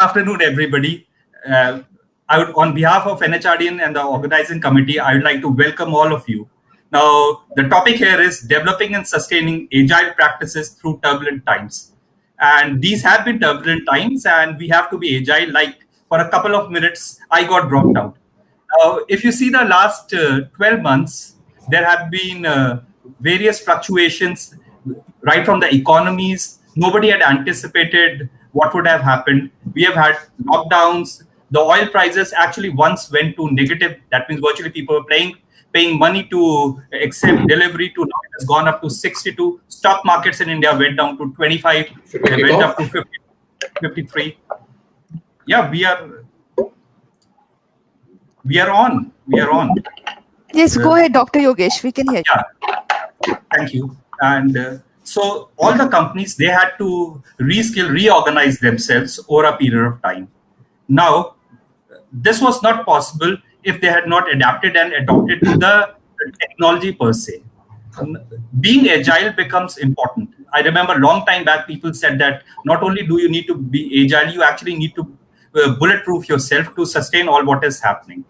afternoon, everybody. On behalf of NHRDN and the organizing committee, I would like to welcome all of you. Now, the topic here is developing and sustaining agile practices through turbulent times. And these have been turbulent times, and we have to be agile. Like for a couple of minutes, I got dropped out. Now, if you see the last 12 months, there have been various fluctuations right from the economies. Nobody had anticipated what would have happened. We have had lockdowns. The oil prices actually once went to negative. That means virtually people were paying money to accept delivery to now it has gone up to 62. Stock markets in India went down to 25. They went up to 50, 53. Yeah, we are on. Yes, go ahead, Dr. Yogesh. We can hear you. Yeah, thank you. And so all the companies, they had to reorganize themselves over a period of time. Now, this was not possible if they had not adapted and adopted to the technology per se. Being agile becomes important. I remember a long time back, people said that not only do you need to be agile, you actually need to bulletproof yourself to sustain all what is happening.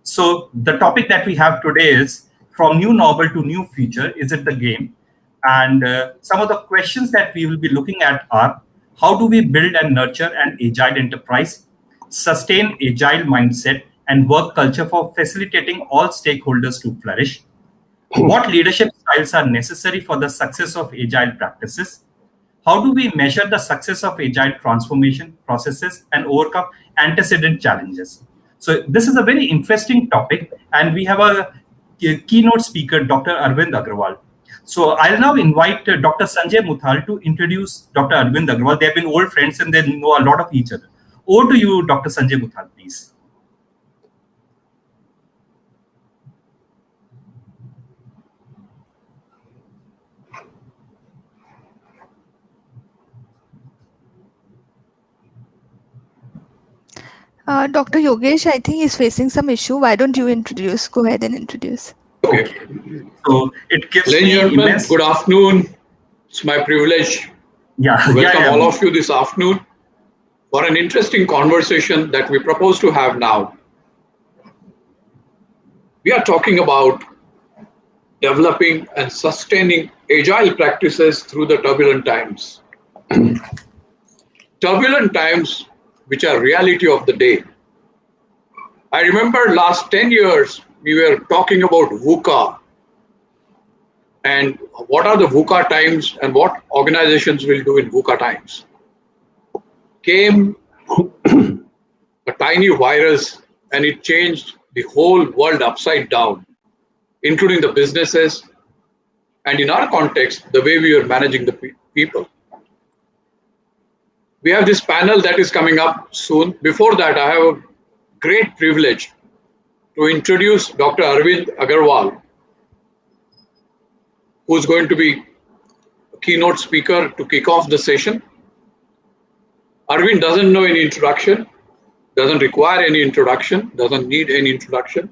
So the topic that we have today is from new normal to new future, is it the game? And some of the questions that we will be looking at are, how do we build and nurture an agile enterprise, sustain agile mindset and work culture for facilitating all stakeholders to flourish? What leadership styles are necessary for the success of agile practices? How do we measure the success of agile transformation processes and overcome antecedent challenges? So this is a very interesting topic, and we have a keynote speaker, Dr. Arvind Agarwal. So I'll now invite Dr. Sanjay Muthal to introduce Dr. Arvind Agarwal. They have been old friends and they know a lot of each other. Over to you, Dr. Sanjay Muthal, please. Dr. Yogesh, I think he's facing some issue. Why don't you introduce? Go ahead and introduce. Okay. So it gives Ladies me and gentlemen, immense... good afternoon. It's my privilege to welcome all of you this afternoon for an interesting conversation that we propose to have now. We are talking about developing and sustaining agile practices through the turbulent times. Turbulent times, which are reality of the day. I remember last 10 years, we were talking about VUCA and what are the VUCA times and what organizations will do in VUCA times. Came a tiny virus and it changed the whole world upside down, including the businesses and in our context, the way we were managing the people. We have this panel that is coming up soon. Before that, I have a great privilege to introduce Dr. Arvind Agarwal, who's going to be a keynote speaker to kick off the session. Arvind doesn't know any introduction, doesn't require any introduction, doesn't need any introduction,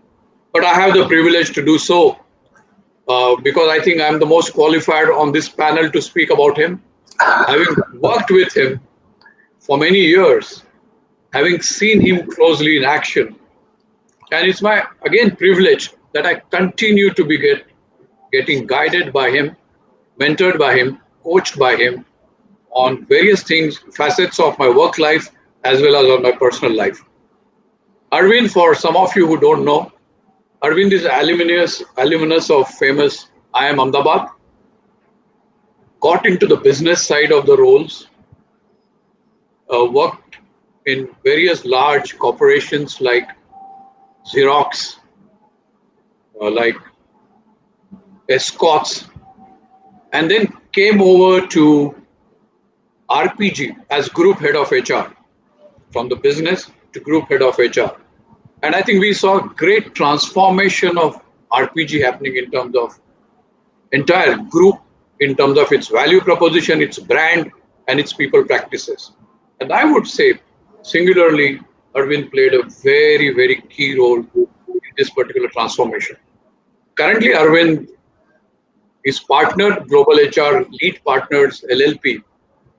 but I have the privilege to do so because I think I'm the most qualified on this panel to speak about him, having worked with him for many years, having seen him closely in action. And it's my, again, privilege that I continue to be getting guided by him, mentored by him, coached by him on various things, facets of my work life, as well as on my personal life. Arvind, for some of you who don't know, Arvind is alumnus of famous IIM Ahmedabad, got into the business side of the roles, worked in various large corporations like Xerox, like Escorts, and then came over to RPG as group head of HR, from the business to group head of HR. And I think we saw great transformation of RPG happening in terms of entire group, in terms of its value proposition, its brand, and its people practices. And I would say, singularly, Arvind played a very, very key role in this particular transformation. Currently, Arvind is partnered Global HR Lead Partners LLP,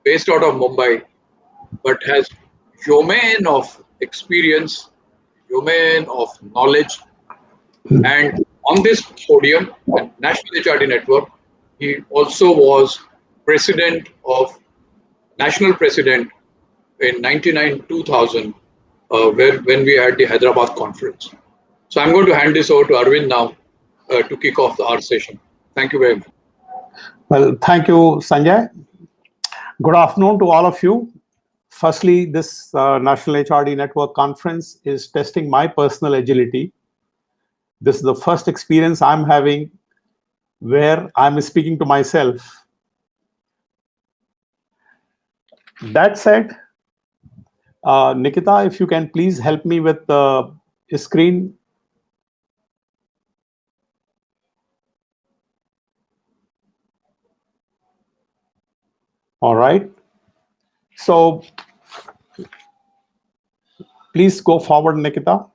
based out of Mumbai, but has domain of experience, domain of knowledge. And on this podium at National HRD Network, he also was president of national president in 99-2000, when we had the Hyderabad conference. So I'm going to hand this over to Arvind now to kick off our session. Thank you very much. Well, thank you, Sanjay. Good afternoon to all of you. Firstly, this National HRD Network conference is testing my personal agility. This is the first experience I'm having where I'm speaking to myself. That said, Nikita, if you can please help me with the screen. All right. So please go forward, Nikita.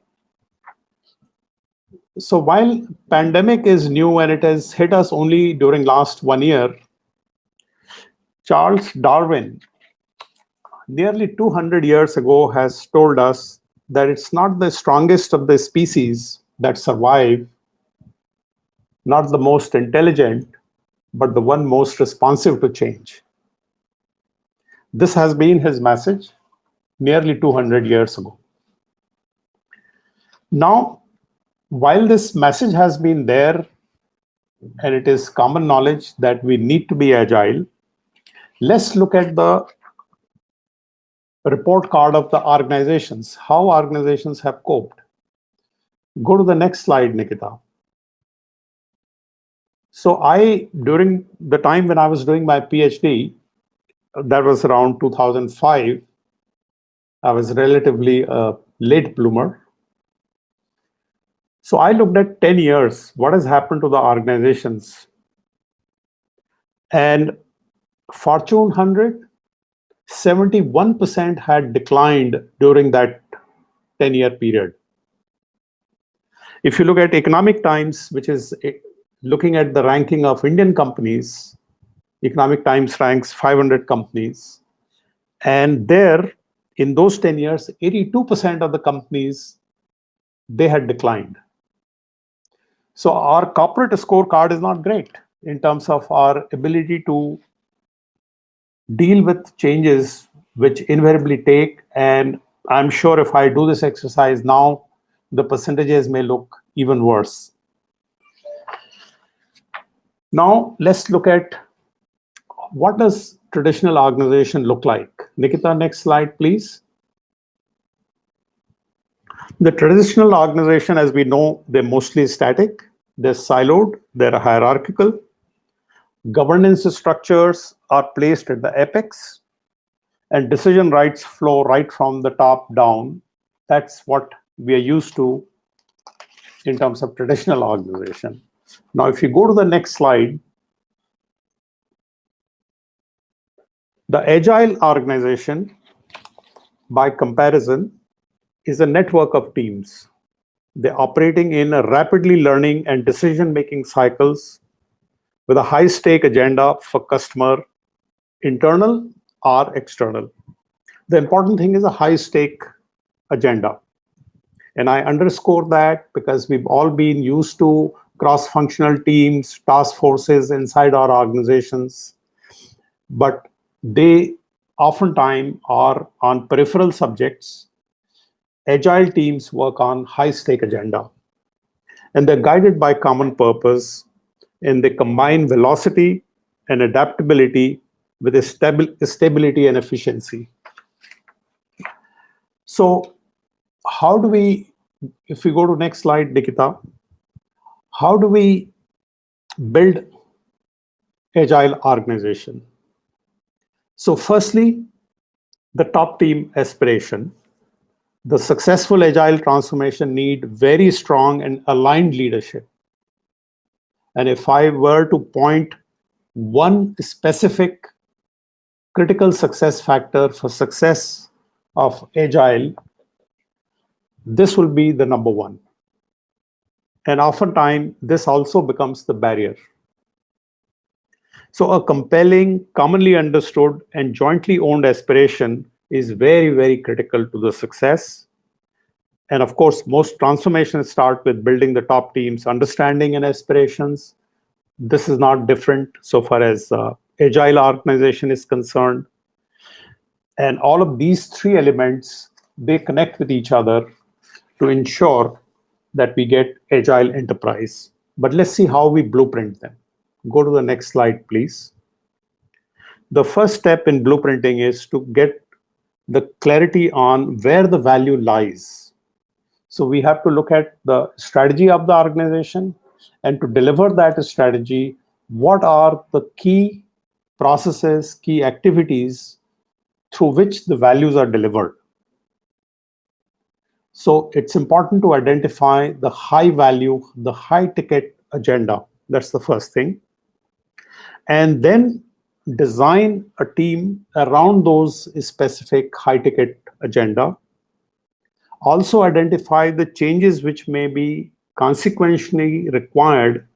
So while pandemic is new and it has hit us only during last 1 year, Charles Darwin, nearly 200 years ago, has told us that it's not the strongest of the species that survive, not the most intelligent, but the one most responsive to change. This has been his message nearly 200 years ago. Now, while this message has been there, and it is common knowledge that we need to be agile, let's look at the report card of the organizations, how organizations have coped. Go to the next slide, Nikita. So during the time when I was doing my PhD, that was around 2005, I was relatively a late bloomer. So I looked at 10 years, what has happened to the organizations. And Fortune 100, 71% had declined during that 10-year period. If you look at Economic Times, which is looking at the ranking of Indian companies, Economic Times ranks 500 companies. And there, in those 10 years, 82% of the companies, they had declined. So our corporate scorecard is not great in terms of our ability to deal with changes which invariably take. And I'm sure if I do this exercise now, the percentages may look even worse. Now, let's look at what does traditional organization look like. Nikita, next slide, please. The traditional organization, as we know, they're mostly static, they're siloed, they're hierarchical. Governance structures are placed at the apex, and decision rights flow right from the top down. That's what we are used to in terms of traditional organization. Now, if you go to the next slide, the agile organization, by comparison, is a network of teams. They're operating in a rapidly learning and decision-making cycles with a high-stake agenda for customer, internal or external. The important thing is a high-stake agenda. And I underscore that because we've all been used to cross-functional teams, task forces inside our organizations, but they oftentimes are on peripheral subjects. Agile teams work on high-stake agenda, and they're guided by common purpose, and they combine velocity and adaptability with stability and efficiency. So how do we, if we go to next slide, Nikita, how do we build agile organization? So firstly, the top team aspiration. The successful agile transformation need very strong and aligned leadership. And if I were to point one specific critical success factor for success of agile, this will be the number one. And oftentimes, this also becomes the barrier. So a compelling, commonly understood, and jointly owned aspiration is very, very critical to the success. And of course, most transformations start with building the top team's understanding and aspirations. This is not different so far as agile organization is concerned. And all of these three elements, they connect with each other to ensure that we get agile enterprise. But let's see how we blueprint them. Go to the next slide, please. The first step in blueprinting is to get the clarity on where the value lies. So we have to look at the strategy of the organization, and to deliver that strategy, what are the key processes, key activities through which the values are delivered. So it's important to identify the high value, the high ticket agenda. That's the first thing. And then design a team around those specific high ticket agenda. Also identify the changes which may be consequentially required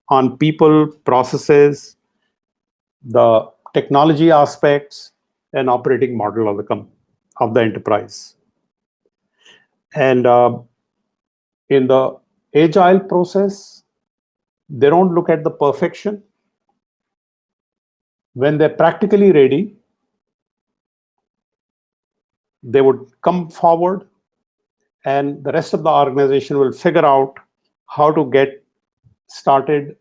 on people, processes, the technology aspects, and operating model of the enterprise. And in the agile process, they don't look at the perfection. When they're practically ready, they would come forward, and the rest of the organization will figure out how to get started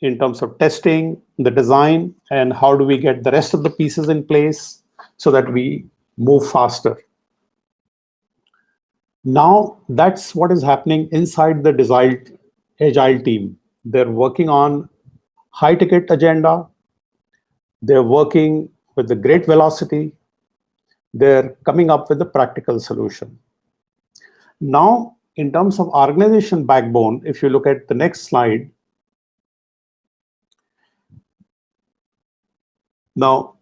in terms of testing, the design, and how do we get the rest of the pieces in place so that we move faster. Now, that's what is happening inside the agile team. They're working on high ticket agenda. They're working with the great velocity. They're coming up with a practical solution. Now, in terms of organization backbone, if you look at the next slide. Now,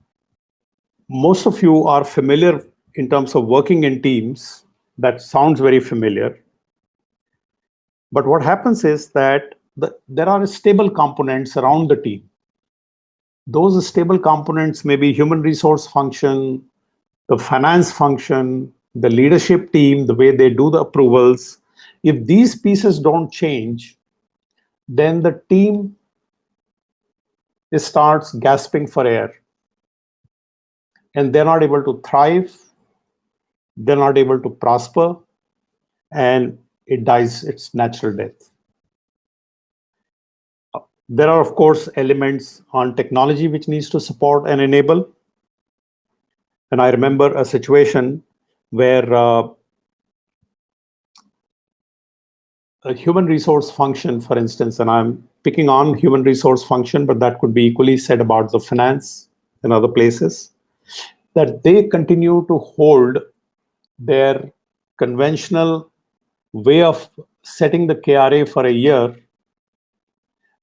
most of you are familiar in terms of working in teams. That sounds very familiar. But what happens is that there are stable components around the team. Those stable components may be human resource function, the finance function, the leadership team, the way they do the approvals. If these pieces don't change, then the team starts gasping for air. And they're not able to thrive. They're not able to prosper, and it dies its natural death. There are, of course, elements on technology which needs to support and enable. And I remember a situation where a human resource function, for instance, and I'm picking on human resource function, but that could be equally said about the finance and other places, that they continue to hold their conventional way of setting the KRA for a year.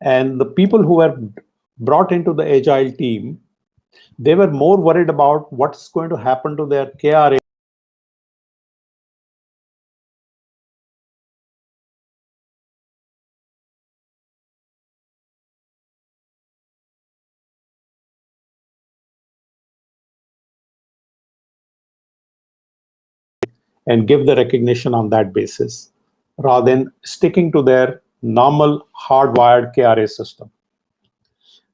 And the people who were brought into the agile team, they were more worried about what's going to happen to their KRA and give the recognition on that basis, rather than sticking to their normal hardwired KRA system.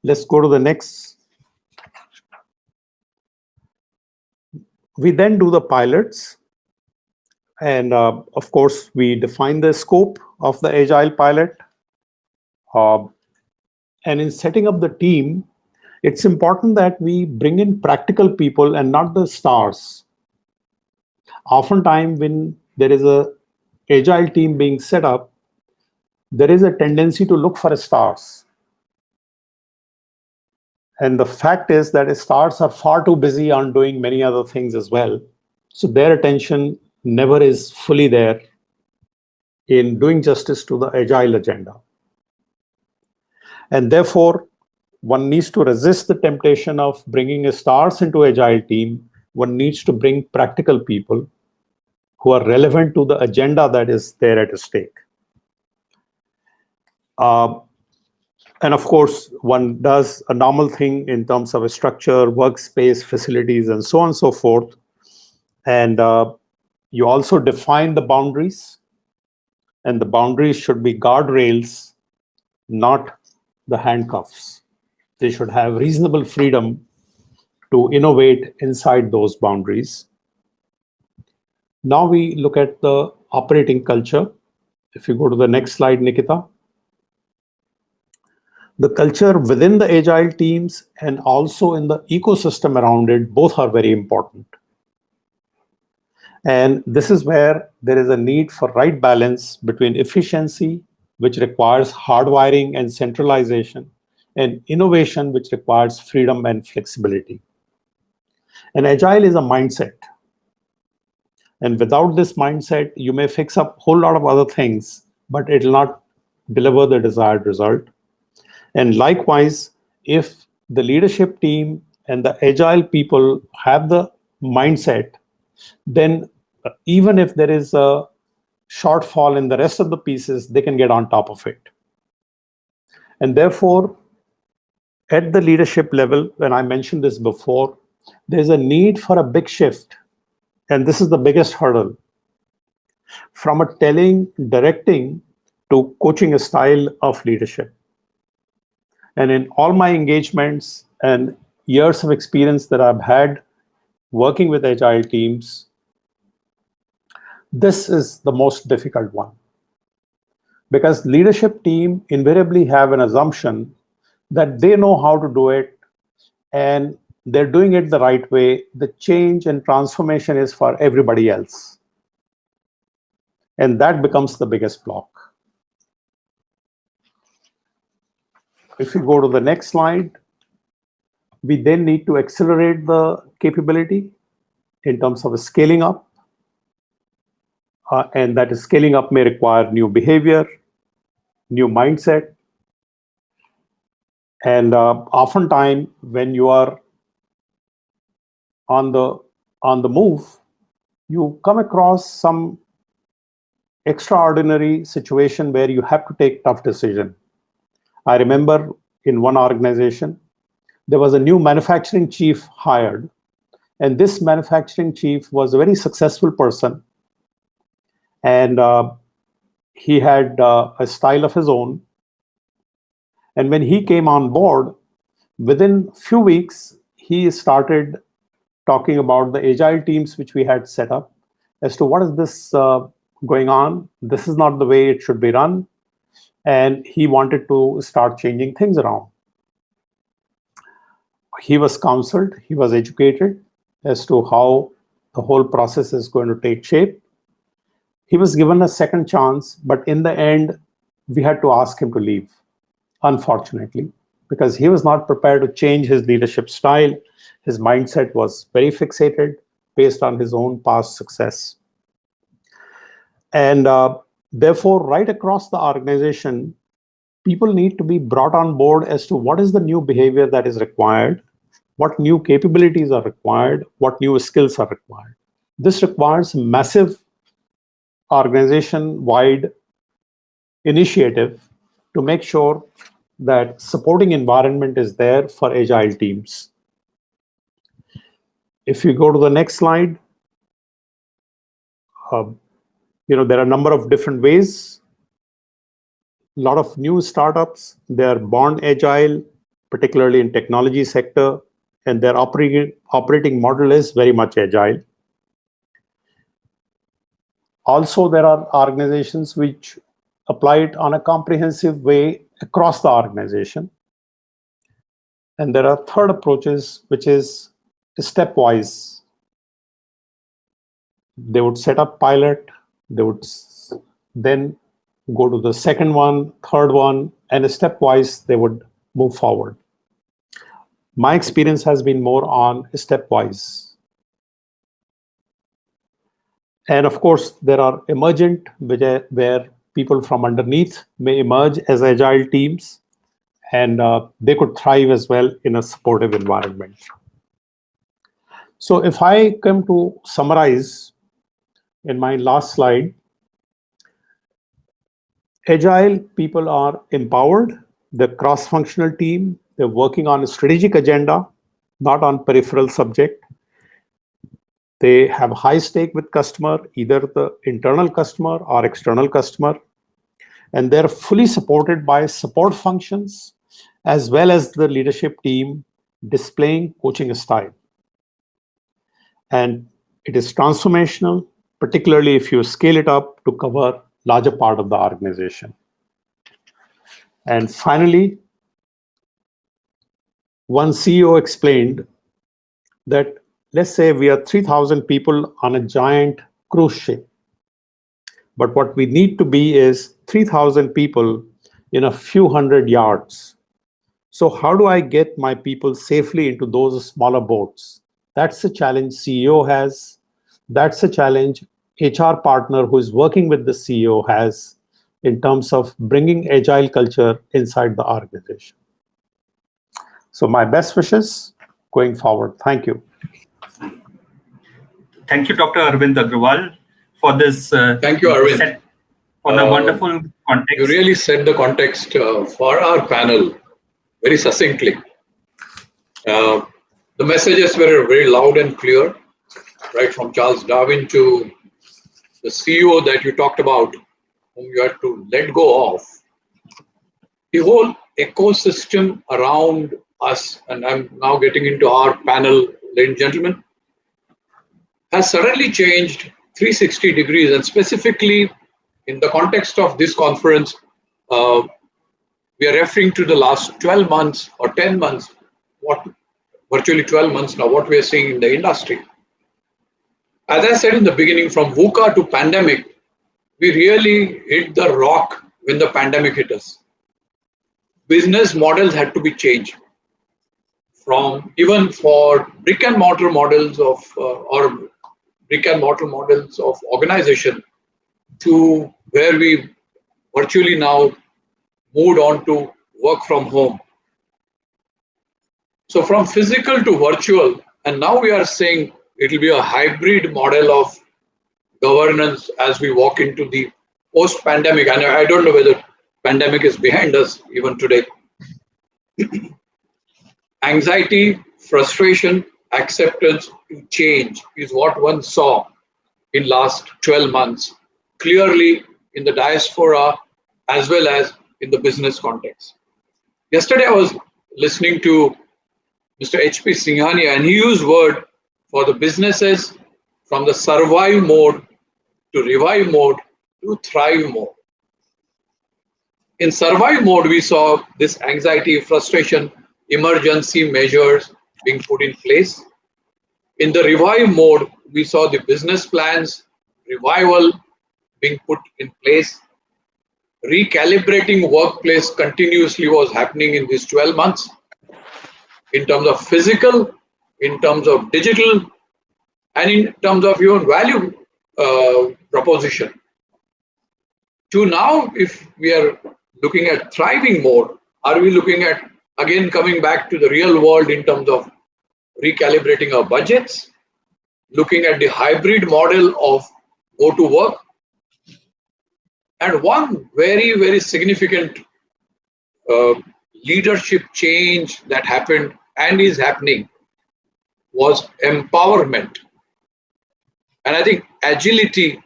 Let's go to the next. We then do the pilots. And of course, we define the scope of the agile pilot. And in setting up the team, it's important that we bring in practical people and not the stars. Oftentimes, when there is a agile team being set up, there is a tendency to look for stars. And the fact is that stars are far too busy on doing many other things as well. So their attention never is fully there in doing justice to the agile agenda. And therefore, one needs to resist the temptation of bringing stars into agile team. One needs to bring practical people who are relevant to the agenda that is there at stake. And of course, one does a normal thing in terms of a structure, workspace, facilities, and so on and so forth. And you also define the boundaries, and the boundaries should be guardrails, not the handcuffs. They should have reasonable freedom to innovate inside those boundaries. Now we look at the operating culture. If you go to the next slide, Nikita. The culture within the agile teams and also in the ecosystem around it, both are very important. And this is where there is a need for right balance between efficiency, which requires hardwiring and centralization, and innovation, which requires freedom and flexibility. And agile is a mindset. And without this mindset, you may fix up a whole lot of other things, but it will not deliver the desired result. And likewise, if the leadership team and the agile people have the mindset, then even if there is a shortfall in the rest of the pieces, they can get on top of it. And therefore, at the leadership level, when I mentioned this before, there's a need for a big shift. And this is the biggest hurdle. From a telling, directing, to coaching a style of leadership. And in all my engagements and years of experience that I've had working with agile teams, this is the most difficult one. Because leadership team invariably have an assumption that they know how to do it and they're doing it the right way. The change and transformation is for everybody else. And that becomes the biggest block. If you go to the next slide, we then need to accelerate the capability in terms of scaling up. And that is scaling up may require new behavior, new mindset. And oftentimes when you are on the move, you come across some extraordinary situation where you have to take tough decision. I remember in one organization, there was a new manufacturing chief hired, and this manufacturing chief was a very successful person, and he had a style of his own. And when he came on board, within few weeks, he started talking about the agile teams which we had set up as to what is this going on. This is not the way it should be run. And he wanted to start changing things around. He was counseled, he was educated as to how the whole process is going to take shape. He was given a second chance, but in the end, we had to ask him to leave, unfortunately, because he was not prepared to change his leadership style. His mindset was very fixated based on his own past success. And therefore, right across the organization, people need to be brought on board as to what is the new behavior that is required, what new capabilities are required, what new skills are required. This requires massive organization-wide initiative to make sure that supporting environment is there for agile teams. If you go to the next slide, there are a number of different ways. A lot of new startups, they are born agile, particularly in technology sector, and their operating model is very much agile. Also, there are organizations which apply it on a comprehensive way across the organization. And there are third approaches, which is stepwise. They would set up pilot, they would then go to the second one, third one, and stepwise they would move forward. My experience has been more on stepwise. And of course, there are emergent, where people from underneath may emerge as agile teams, and they could thrive as well in a supportive environment. So if I come to summarize in my last slide, agile people are empowered, the cross-functional team, they're working on a strategic agenda, not on peripheral subject. They have high stake with customer, either the internal customer or external customer, and they're fully supported by support functions as well as the leadership team displaying coaching style. And it is transformational, particularly if you scale it up to cover larger part of the organization. And finally, one CEO explained that, let's say we are 3,000 people on a giant cruise ship, but what we need to be is 3,000 people in a few hundred yards. So how do I get my people safely into those smaller boats? That's the challenge CEO has. That's the challenge HR partner who is working with the CEO has in terms of bringing agile culture inside the organization. So my best wishes going forward. Thank you. Thank you, Dr. Arvind Agarwal, for this. Thank you, Arvind. For the wonderful context. You really set the context for our panel very succinctly. The messages were very loud and clear, right from Charles Darwin to the CEO that you talked about, whom you had to let go of. The whole ecosystem around us, and I'm now getting into our panel, ladies and gentlemen, has suddenly changed 360 degrees, and specifically in the context of this conference, we are referring to the last 12 months or 10 months, virtually 12 months now, what we are seeing in the industry. As I said in the beginning, from VUCA to pandemic, we really hit the rock when the pandemic hit us. Business models had to be changed from even for brick and mortar models of organization to where we virtually now moved on to work from home. So from physical to virtual, and now we are saying it will be a hybrid model of governance as we walk into the post-pandemic. And I don't know whether pandemic is behind us even today. Anxiety, frustration, acceptance to change is what one saw in last 12 months, clearly in the diaspora as well as in the business context. Yesterday I was listening to Mr. H.P. Singhania, and he used word for the businesses from the survive mode to revive mode to thrive mode. In survive mode, we saw this anxiety, frustration, emergency measures being put in place. In the revive mode, we saw the business plans, revival being put in place. Recalibrating workplace continuously was happening in these 12 months in terms of physical, in terms of digital, and in terms of your value proposition. To now, if we are looking at thriving mode, are we looking at again coming back to the real world in terms of recalibrating our budgets, looking at the hybrid model of go to work? And one very, very significant leadership change that happened and is happening was empowerment. And I think agility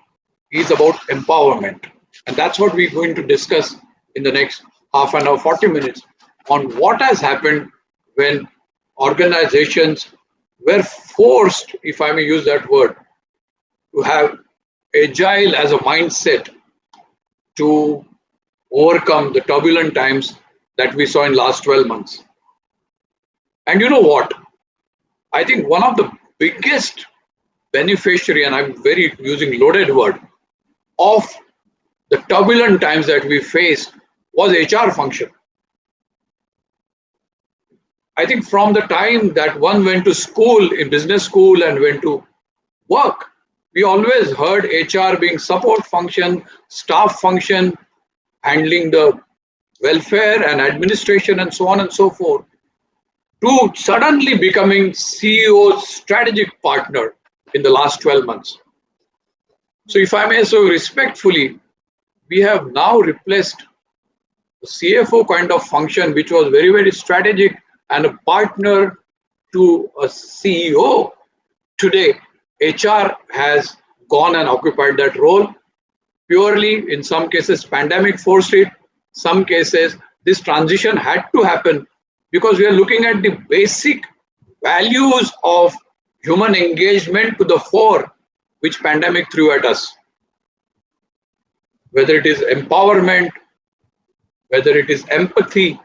is about empowerment. And that's what we're going to discuss in the next half an hour, 40 minutes, on what has happened when organizations were forced, if I may use that word, to have agile as a mindset to overcome the turbulent times that we saw in last 12 months. And you know what? I think one of the biggest beneficiary, and I'm very using loaded word, of the turbulent times that we faced was HR function. I think from the time that one went to school, in business school, and went to work, we always heard HR being support function, staff function, handling the welfare and administration and so on and so forth, to suddenly becoming CEO's strategic partner in the last 12 months. So if I may so respectfully, we have now replaced the CFO kind of function, which was very, very strategic and a partner to a CEO today, HR has gone and occupied that role. Purely, in some cases, pandemic forced it. Some cases, this transition had to happen because we are looking at the basic values of human engagement to the fore, which pandemic threw at us. Whether it is empowerment, whether it is empathy.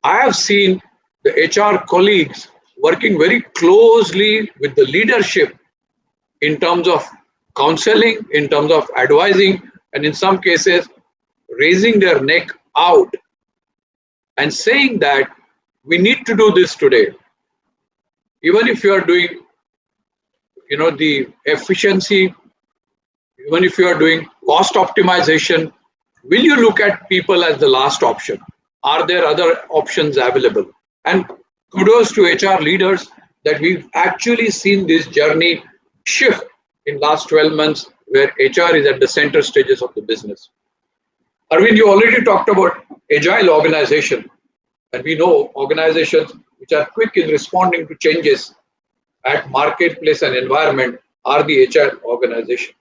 I have seen the HR colleagues working very closely with the leadership in terms of counseling, in terms of advising, and in some cases, raising their neck out and saying that we need to do this today. Even if you are doing, the efficiency, even if you are doing cost optimization, will you look at people as the last option? Are there other options available? And kudos to HR leaders that we've actually seen this journey shift in last 12 months where HR is at the center stages of the business. Arvind, you already talked about agile organization. And we know organizations which are quick in responding to changes at marketplace and environment are the HR organization.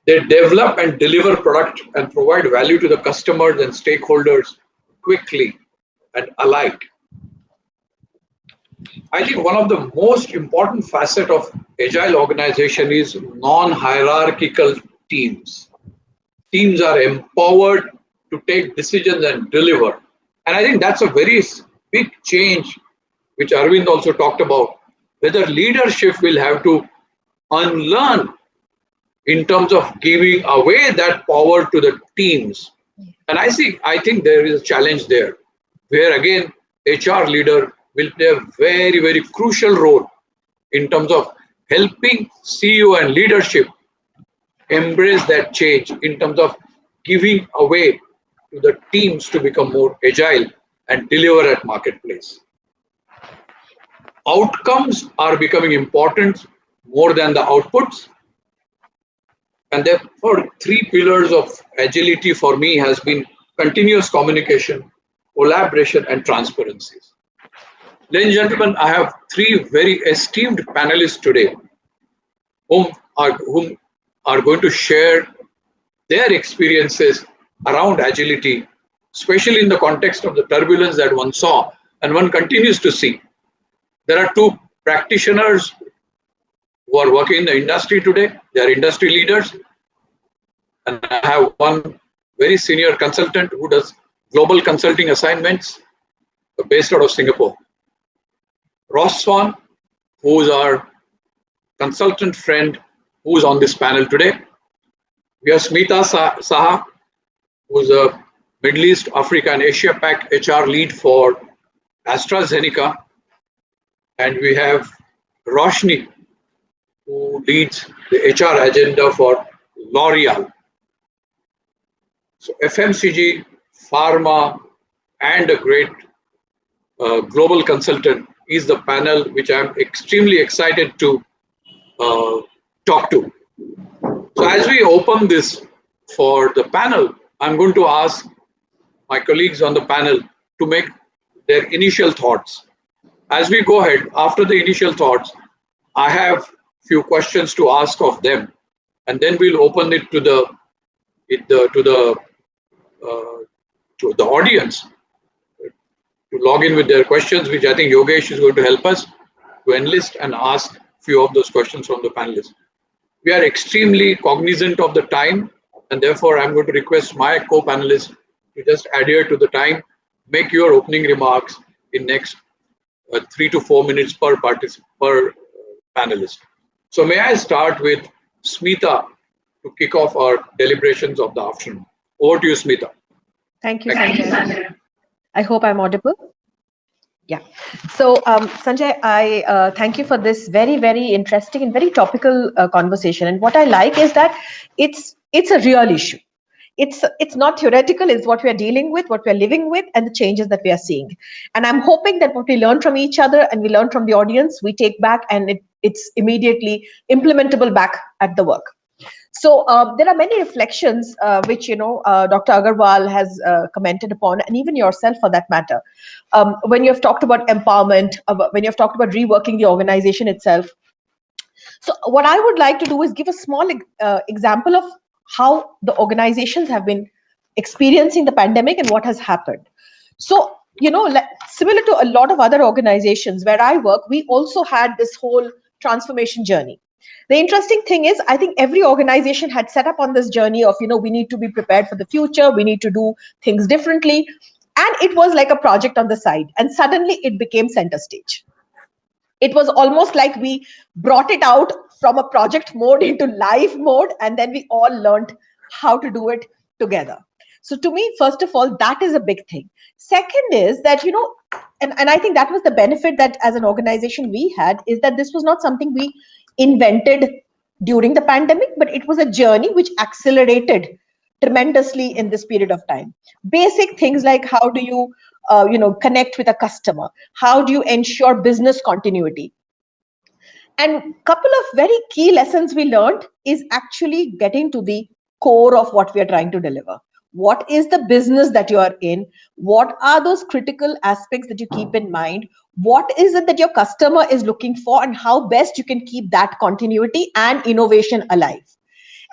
They develop and deliver product and provide value to the customers and stakeholders quickly and alike. I think one of the most important facet of agile organization is non-hierarchical teams. Teams are empowered to take decisions and deliver. And I think that's a very big change, which Arvind also talked about, whether leadership will have to unlearn in terms of giving away that power to the teams. And I think there is a challenge there, where again, HR leader will play a very, very crucial role in terms of helping CEO and leadership embrace that change in terms of giving away to the teams to become more agile and deliver at marketplace. Outcomes are becoming important more than the outputs. And therefore, 3 pillars of agility for me has been continuous communication, collaboration, and transparency. Ladies and gentlemen, I have 3 very esteemed panelists today whom are going to share their experiences around agility, especially in the context of the turbulence that one saw and one continues to see. There are 2 practitioners who are working in the industry today. They are industry leaders. And I have one very senior consultant who does global consulting assignments based out of Singapore. Ross Swan, who is our consultant friend, who is on this panel today. We have Smita Saha, who is a Middle East, Africa, and Asia Pac HR lead for AstraZeneca. And we have Roshni, who leads the HR agenda for L'Oreal. So FMCG, pharma, and a great global consultant is the panel which I'm extremely excited to talk to. So as we open this for the panel, I'm going to ask my colleagues on the panel to make their initial thoughts. As we go ahead, after the initial thoughts, I have few questions to ask of them, and then we'll open it to the audience to log in with their questions, which I think Yogesh is going to help us to enlist and ask few of those questions from the panelists. We are extremely cognizant of the time, and therefore I'm going to request my co-panelists to just adhere to the time, make your opening remarks in next 3 to 4 minutes per panelist. So may I start with Smita to kick off our deliberations of the afternoon. Over to you, Smita. Thank you, Sanjay. I hope I'm audible. Yeah. So, Sanjay, I thank you for this very, very interesting and very topical conversation. And what I like is that it's a real issue. It's not theoretical. It's what we are dealing with, what we are living with, and the changes that we are seeing. And I'm hoping that what we learn from each other and we learn from the audience, we take back and it's immediately implementable back at the work. So there are many reflections which, Dr. Agarwal has commented upon, and even yourself for that matter. When you have talked about empowerment, when you have talked about reworking the organization itself, So what I would like to do is give a small example of how the organizations have been experiencing the pandemic and what has happened. So, similar to a lot of other organizations where I work, we also had this whole transformation journey. The interesting thing is, I think every organization had set up on this journey of, we need to be prepared for the future, we need to do things differently. And it was like a project on the side. And suddenly it became center stage. It was almost like we brought it out from a project mode into live mode, and then we all learned how to do it together. So to me, first of all, that is a big thing. Second is that, and I think that was the benefit that as an organization we had, is that this was not something we invented during the pandemic, but it was a journey which accelerated tremendously in this period of time. Basic things like how do you connect with a customer, how do you ensure business continuity, and couple of very key lessons we learned is actually getting to the core of what we are trying to deliver. What is the business that you are in? What are those critical aspects that you keep in mind? What is it that your customer is looking for, and how best you can keep that continuity and innovation alive?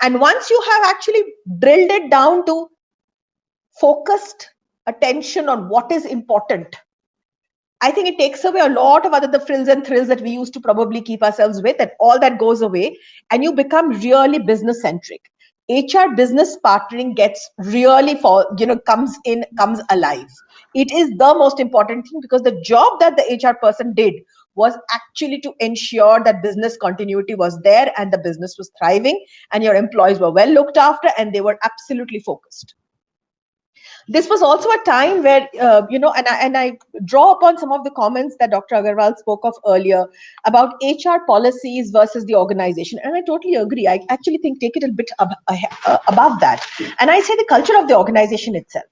And once you have actually drilled it down to focused attention on what is important, I think it takes away a lot of the frills and thrills that we used to probably keep ourselves with, and all that goes away, and you become really business centric. HR business partnering gets really comes alive. It is the most important thing, because the job that the HR person did was actually to ensure that business continuity was there and the business was thriving and your employees were well looked after and they were absolutely focused. This was also a time where, and I draw upon some of the comments that Dr. Agarwal spoke of earlier about HR policies versus the organization. And I totally agree. I actually think take it a bit above that. And I say the culture of the organization itself.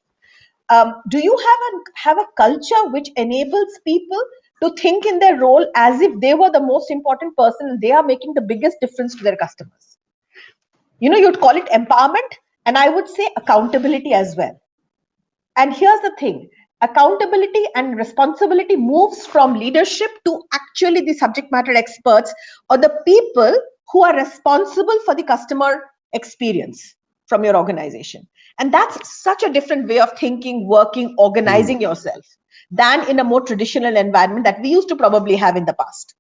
Do you have a culture which enables people to think in their role as if they were the most important person and they are making the biggest difference to their customers? You'd call it empowerment, and I would say accountability as well. And here's the thing, accountability and responsibility moves from leadership to actually the subject matter experts or the people who are responsible for the customer experience from your organization. And that's such a different way of thinking, working, organizing yourself than in a more traditional environment that we used to probably have in the past.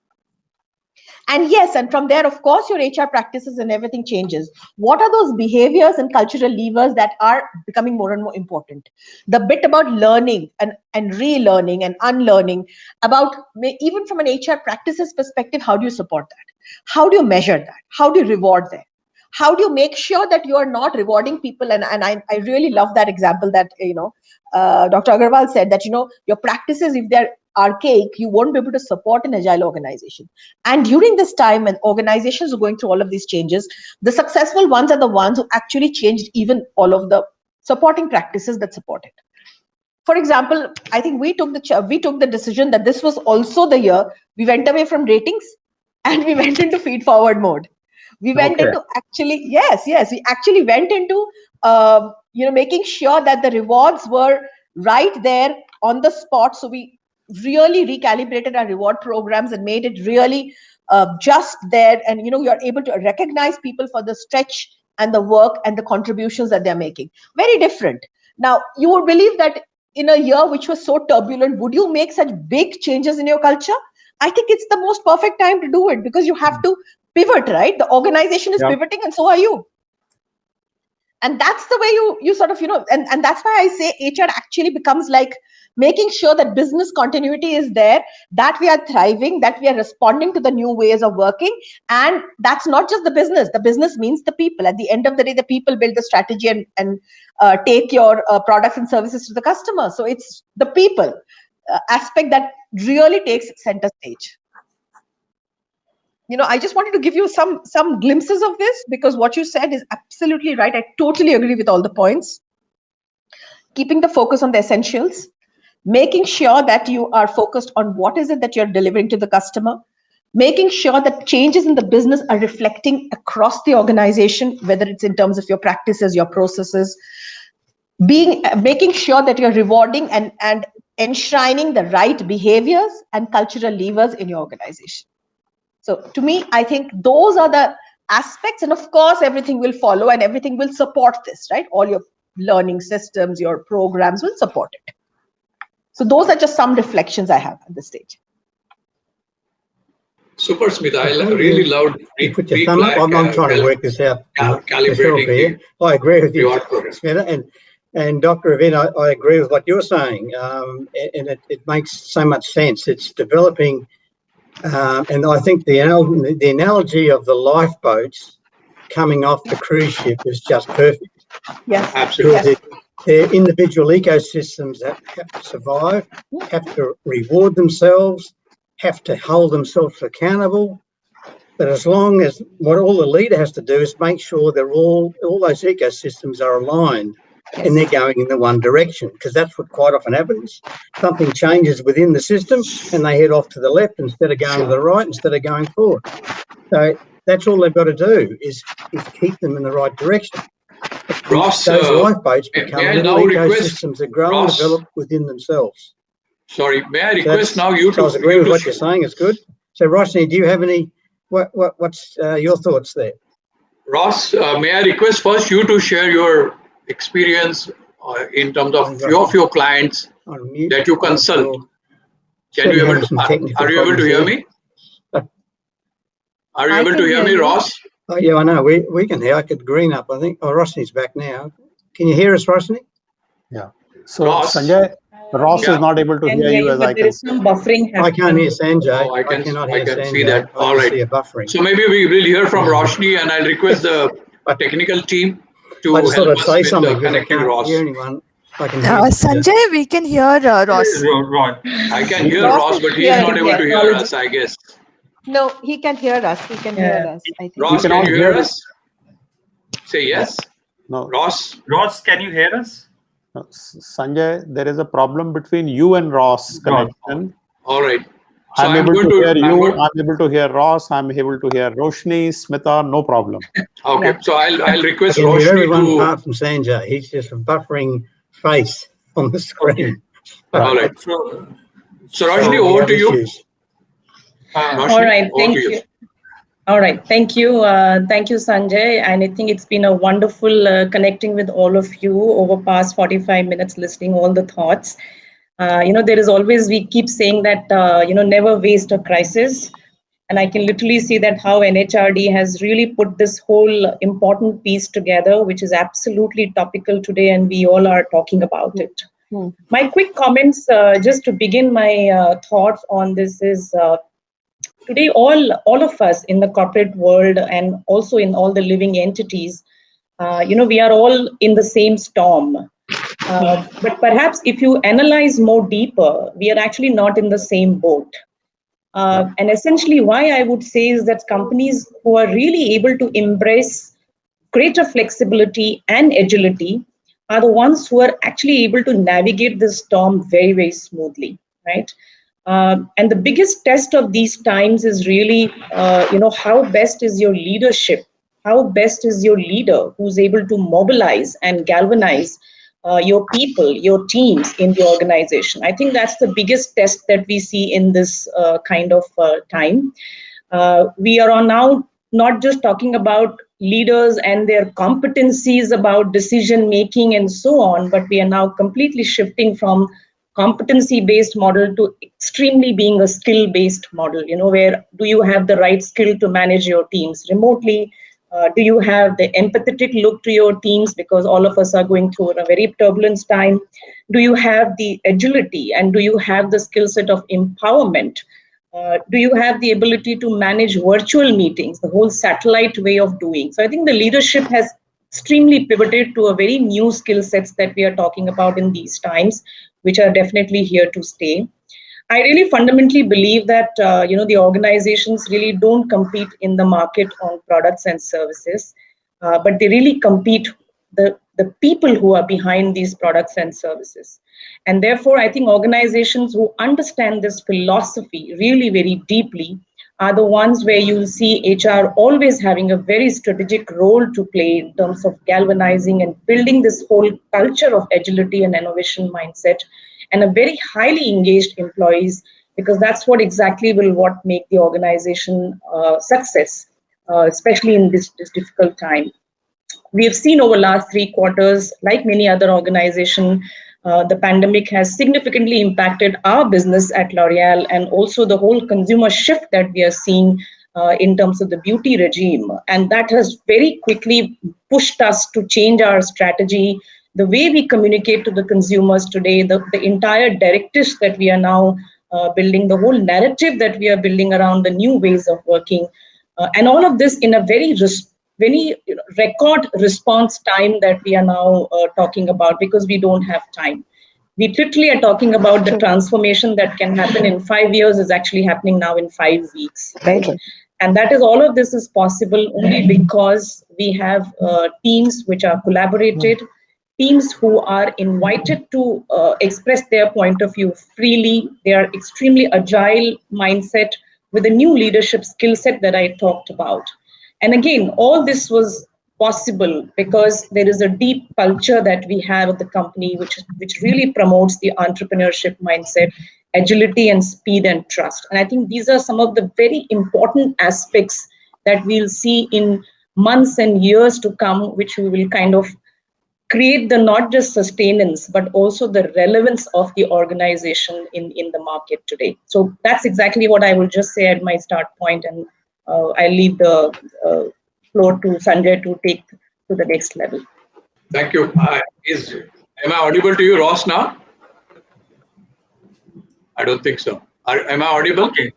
And yes, and from there, of course, your HR practices and everything changes. What are those behaviors and cultural levers that are becoming more and more important? The bit about learning and relearning and unlearning, about even from an HR practices perspective, how do you support that? How do you measure that? How do you reward them? How do you make sure that you are not rewarding people? And I really love that example that, Dr. Agarwal said that, your practices, if they're archaic, you won't be able to support an agile organization. And during this time when organizations are going through all of these changes, the successful ones are the ones who actually changed even all of the supporting practices that support it. For example, I think we took the decision that this was also the year we went away from ratings and we went into feed forward mode. We went into we actually went into making sure that the rewards were right there on the spot. So we really recalibrated our reward programs and made it really just there. And you're able to recognize people for the stretch and the work and the contributions that they're making. Very different. Now, you would believe that in a year which was so turbulent, would you make such big changes in your culture? I think it's the most perfect time to do it, because you have to pivot, right? The organization is pivoting, and so are you. And that's the way you sort of, and that's why I say HR actually becomes like making sure that business continuity is there, that we are thriving, that we are responding to the new ways of working. And that's not just the business means the people. At the end of the day, the people build the strategy and take your products and services to the customer. So it's the people aspect that really takes center stage. I just wanted to give you some glimpses of this, because what you said is absolutely right. I totally agree with all the points. Keeping the focus on the essentials, making sure that you are focused on what is it that you're delivering to the customer, making sure that changes in the business are reflecting across the organization, whether it's in terms of your practices, your processes, making sure that you're rewarding and enshrining the right behaviors and cultural levers in your organization. So to me, I think those are the aspects, and of course, everything will follow and everything will support this, right? All your learning systems, your programs will support it. So those are just some reflections I have at this stage. Super, Smita. I really loved put your thumb up. I'm trying to work this out calibrating here. I agree with you, Smita, and Dr. Arvind, I agree with what you're saying, and it makes so much sense. It's developing, and I think the analogy of the lifeboats coming off the cruise ship is just perfect. Yes, absolutely. Their individual ecosystems that have to survive, have to reward themselves, have to hold themselves accountable. But as long as what all the leader has to do is make sure that all those ecosystems are aligned and they're going in the one direction, because that's what quite often happens. Something changes within the system and they head off to the left instead of going to the right, instead of going forward. So that's all they've got to do is keep them in the right direction. Ross, those lifeboats become little ecosystems that grow and develop within themselves. Sorry, may I request now you to... I agree with what you're saying, it's good. So Roshni, do you have any, what's your thoughts there? Ross, may I request first you to share your experience in terms of your clients that you consult. Can you are you able to hear me? Are you able to hear me, Ross? Oh, yeah, I know. We can hear. I could green up, I think. Oh, Roshni's back now. Can you hear us, Roshni? Yeah. So, Ross. Sanjay, Ross is not able to hear you as I can. There is some buffering happening. I can't hear Sanjay. Oh, I can Sanjay. see that. All right. So maybe we will hear from Roshni, and I'll request the technical team to help us say something connecting Ross. Hear anyone. Sanjay, we can hear Ross. I can hear Ross, but he's not able to hear us, I guess. No, he can hear us. He can hear us. I think. Ross, can you hear us? Say yes. No. Ross, can you hear us? No. Sanjay, there is a problem between you and Ross connection. All right. So I'm able to hear you. I'm able to hear Ross. I'm able to hear Roshni, Smita. No problem. Okay. Yeah. So I'll request Roshni to everyone apart from Sanjay. He's just a buffering face on the screen. Okay. All right. So Roshni, over to you. All right, thank you. All right, thank you. Thank you, Sanjay. And I think it's been a wonderful connecting with all of you over past 45 minutes, listening all the thoughts. There is always, we keep saying that, never waste a crisis. And I can literally see that how NHRD has really put this whole important piece together, which is absolutely topical today, and we all are talking about it. My quick comments, just to begin my thoughts on this is, today, all of us in the corporate world and also in all the living entities, we are all in the same storm. But perhaps if you analyze more deeper, we are actually not in the same boat. And essentially why I would say is that companies who are really able to embrace greater flexibility and agility are the ones who are actually able to navigate this storm very, very smoothly, right? And the biggest test of these times is really, how best is your leadership? How best is your leader who's able to mobilize and galvanize your people, your teams in the organization? I think that's the biggest test that we see in this kind of time. We are now not just talking about leaders and their competencies about decision making and so on, but we are now completely shifting from competency-based model to extremely being a skill-based model, where do you have the right skill to manage your teams remotely? Do you have the empathetic look to your teams, because all of us are going through a very turbulent time? Do you have the agility, and do you have the skill set of empowerment? Do you have the ability to manage virtual meetings, the whole satellite way of doing? So I think the leadership has extremely pivoted to a very new skill sets that we are talking about in these times, which are definitely here to stay. I really fundamentally believe that, the organizations really don't compete in the market on products and services, but they really compete the people who are behind these products and services. And therefore, I think organizations who understand this philosophy really very deeply are the ones where you'll see HR always having a very strategic role to play in terms of galvanizing and building this whole culture of agility and innovation mindset, and a very highly engaged employees because that's what exactly will what make the organization success, especially in this difficult time. We have seen over last 3 quarters, like many other organizations, the pandemic has significantly impacted our business at L'Oreal, and also the whole consumer shift that we are seeing in terms of the beauty regime. And that has very quickly pushed us to change our strategy, the way we communicate to the consumers today, the entire directives that we are now building, the whole narrative that we are building around the new ways of working, and all of this in a very record response time that we are now talking about, because we don't have time. We literally are talking about the transformation that can happen in 5 years is actually happening now in 5 weeks, right? And that is, all of this is possible only because we have teams which are collaborated, teams who are invited to express their point of view freely. They are extremely agile mindset with a new leadership skill set that I talked about. And again, all this was possible because there is a deep culture that we have at the company, which really promotes the entrepreneurship mindset, agility and speed and trust. And I think these are some of the very important aspects that we'll see in months and years to come, which we will kind of create the not just sustenance, but also the relevance of the organization in the market today. So that's exactly what I will just say at my start point, and I'll leave the floor to Sanjay to take to the next level. Thank you. Am I audible to you, Ross, now? I don't think so. Am I audible? Okay.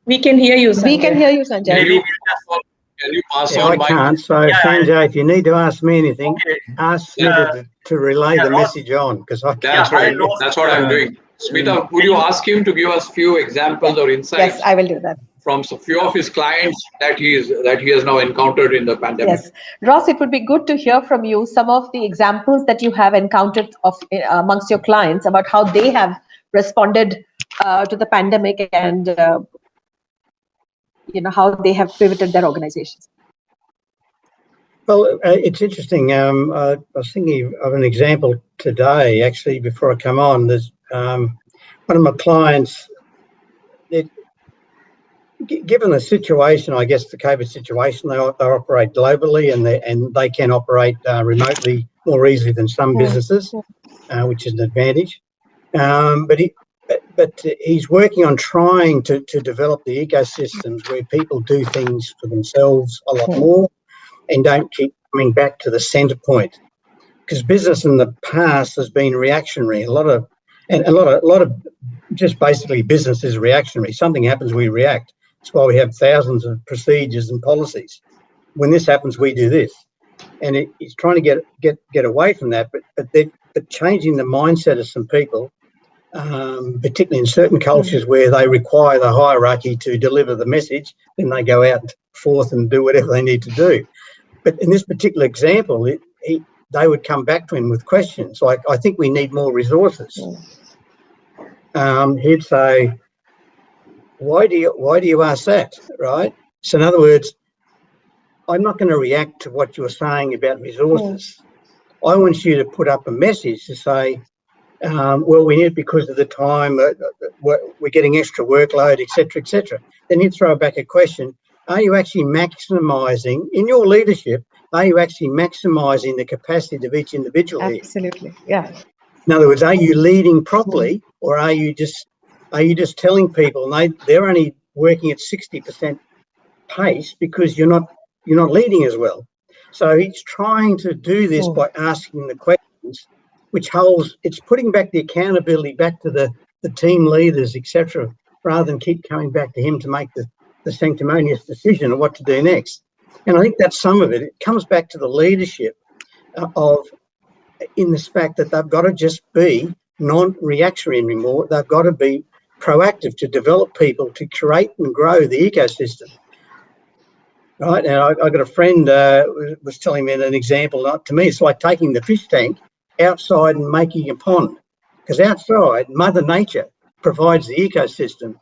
We can hear you, Sanjay. We can hear you, Sanjay. Can you pass Yeah, on I my... can't. So, Sanjay, if you need to ask me anything, ask Smita to relay the message on, because I can't. That's what I'm doing. Smita, will you ask him to give us few examples or insights? Yes, I will do that. From a few of his clients that he has now encountered in the pandemic. Yes, Ross, it would be good to hear from you some of the examples that you have encountered amongst your clients about how they have responded to the pandemic, and how they have pivoted their organizations. Well, it's interesting. I was thinking of an example today, actually, before I come on. There's one of my clients, given the situation, I guess the COVID situation, they operate globally, and they can operate remotely more easily than some businesses, which is an advantage. But he's working on trying to develop the ecosystems where people do things for themselves a lot more and don't keep coming back to the centre point. Because business in the past has been reactionary. A lot of just basically business is reactionary. Something happens, we react. That's why we have thousands of procedures and policies. When this happens, we do this. And he's trying to get away from that, but changing the mindset of some people, particularly in certain cultures where they require the hierarchy to deliver the message, then they go out forth and do whatever they need to do. But in this particular example, they would come back to him with questions like, I think we need more resources. He'd say, why do you ask that, right? So in other words, I'm not going to react to what you're saying about resources. I want you to put up a message to say, well, we need it because of the time, we're getting extra workload, etc., etc. Then you throw back a question, are you actually maximising, in your leadership, are you actually maximising the capacity of each individual here? Absolutely, yeah. In other words, are you leading properly, or are you just telling people they're only working at 60% pace because you're not leading as well? So he's trying to do this by asking the questions, which holds, it's putting back the accountability back to the team leaders, etc., rather than keep coming back to him to make the sanctimonious decision of what to do next. And I think that's some of it. It comes back to the leadership in this fact that they've got to just be non-reactionary anymore. They've got to be proactive to develop people, to create and grow the ecosystem. Right, and I got a friend was telling me an example. To me, it's like taking the fish tank outside and making a pond, because outside Mother Nature provides the ecosystem.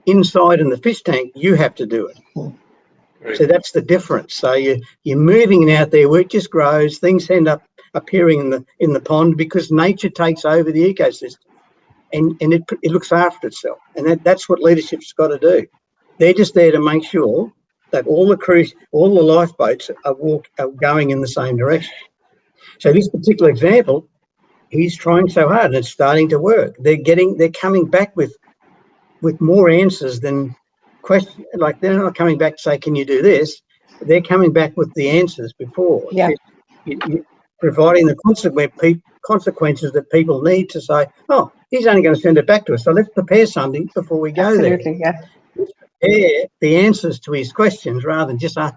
Inside in the fish tank, you have to do it. So that's the difference. So you're moving it out there where it just grows. Things end up appearing in the pond because nature takes over the ecosystem. and it looks after itself. And that's what leadership's got to do. They're just there to make sure that all the lifeboats are going in the same direction. So this particular example, he's trying so hard and it's starting to work. They're coming back with more answers than questions. Like, they're not coming back to say, can you do this? They're coming back with the answers before. Yeah. Providing the consequences that people need to say, oh, he's only going to send it back to us, so let's prepare something before we go there. Absolutely, yeah. Let's prepare the answers to his questions rather than just ask.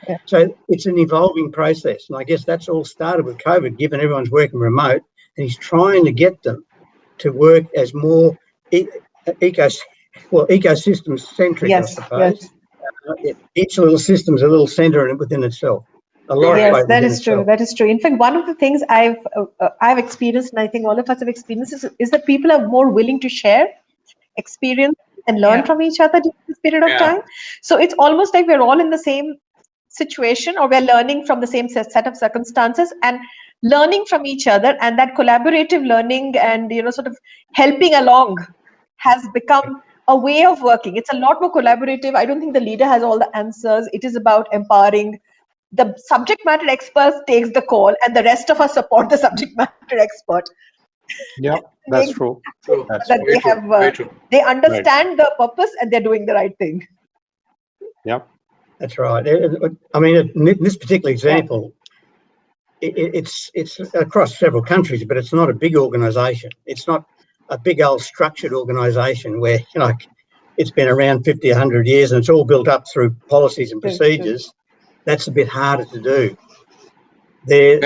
Yeah. So it's an evolving process, and I guess that's all started with COVID, given everyone's working remote, and he's trying to get them to work as more ecosystem centric, Yes, I suppose. yes. Each little system's a little centre within itself. Yes, that is true. That is true. In fact, one of the things I've experienced, and I think all of us have experienced, is that people are more willing to share experience and learn from each other during this period of time. So it's almost like we're all in the same situation, or we're learning from the same set of circumstances and learning from each other, and that collaborative learning and sort of helping along has become a way of working. It's a lot more collaborative. I don't think the leader has all the answers. It is about empowering. The subject matter expert takes the call, and the rest of us support the subject matter expert. Yeah, that's true. They understand the purpose and they're doing the right thing. Yeah, that's right. I mean, in this particular example, it's across several countries, but it's not a big organisation. It's not a big old structured organisation where it's been around 50, 100 years and it's all built up through policies and procedures. That's a bit harder to do. They've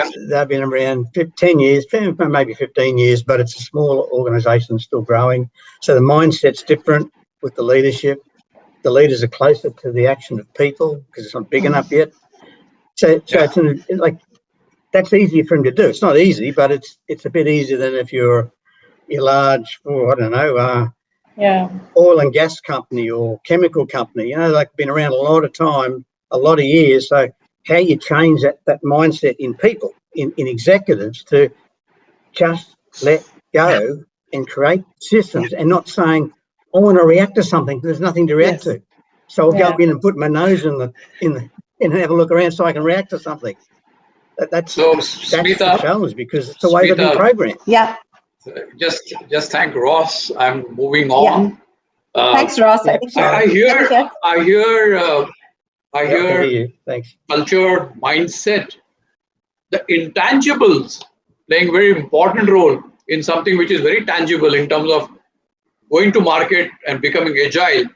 been around 10 years, maybe 15 years, but it's a small organisation still growing. So the mindset's different with the leadership. The leaders are closer to the action of people because it's not big enough yet. So it's that's easier for him to do. It's not easy, but it's a bit easier than if you're large, I don't know, oil and gas company or chemical company. Been around a lot of time, a lot of years. So how you change that mindset in people, in executives, to just let go and create systems and not saying, I want to react to something. There's nothing to react to. So I'll go in and put my nose in and have a look around so I can react to something. That's the challenge because it's the way they've been programmed. Yeah. Just thank Ross. I'm moving on. Thanks, Ross. I hear Thanks. Culture, mindset, the intangibles playing very important role in something which is very tangible in terms of going to market and becoming agile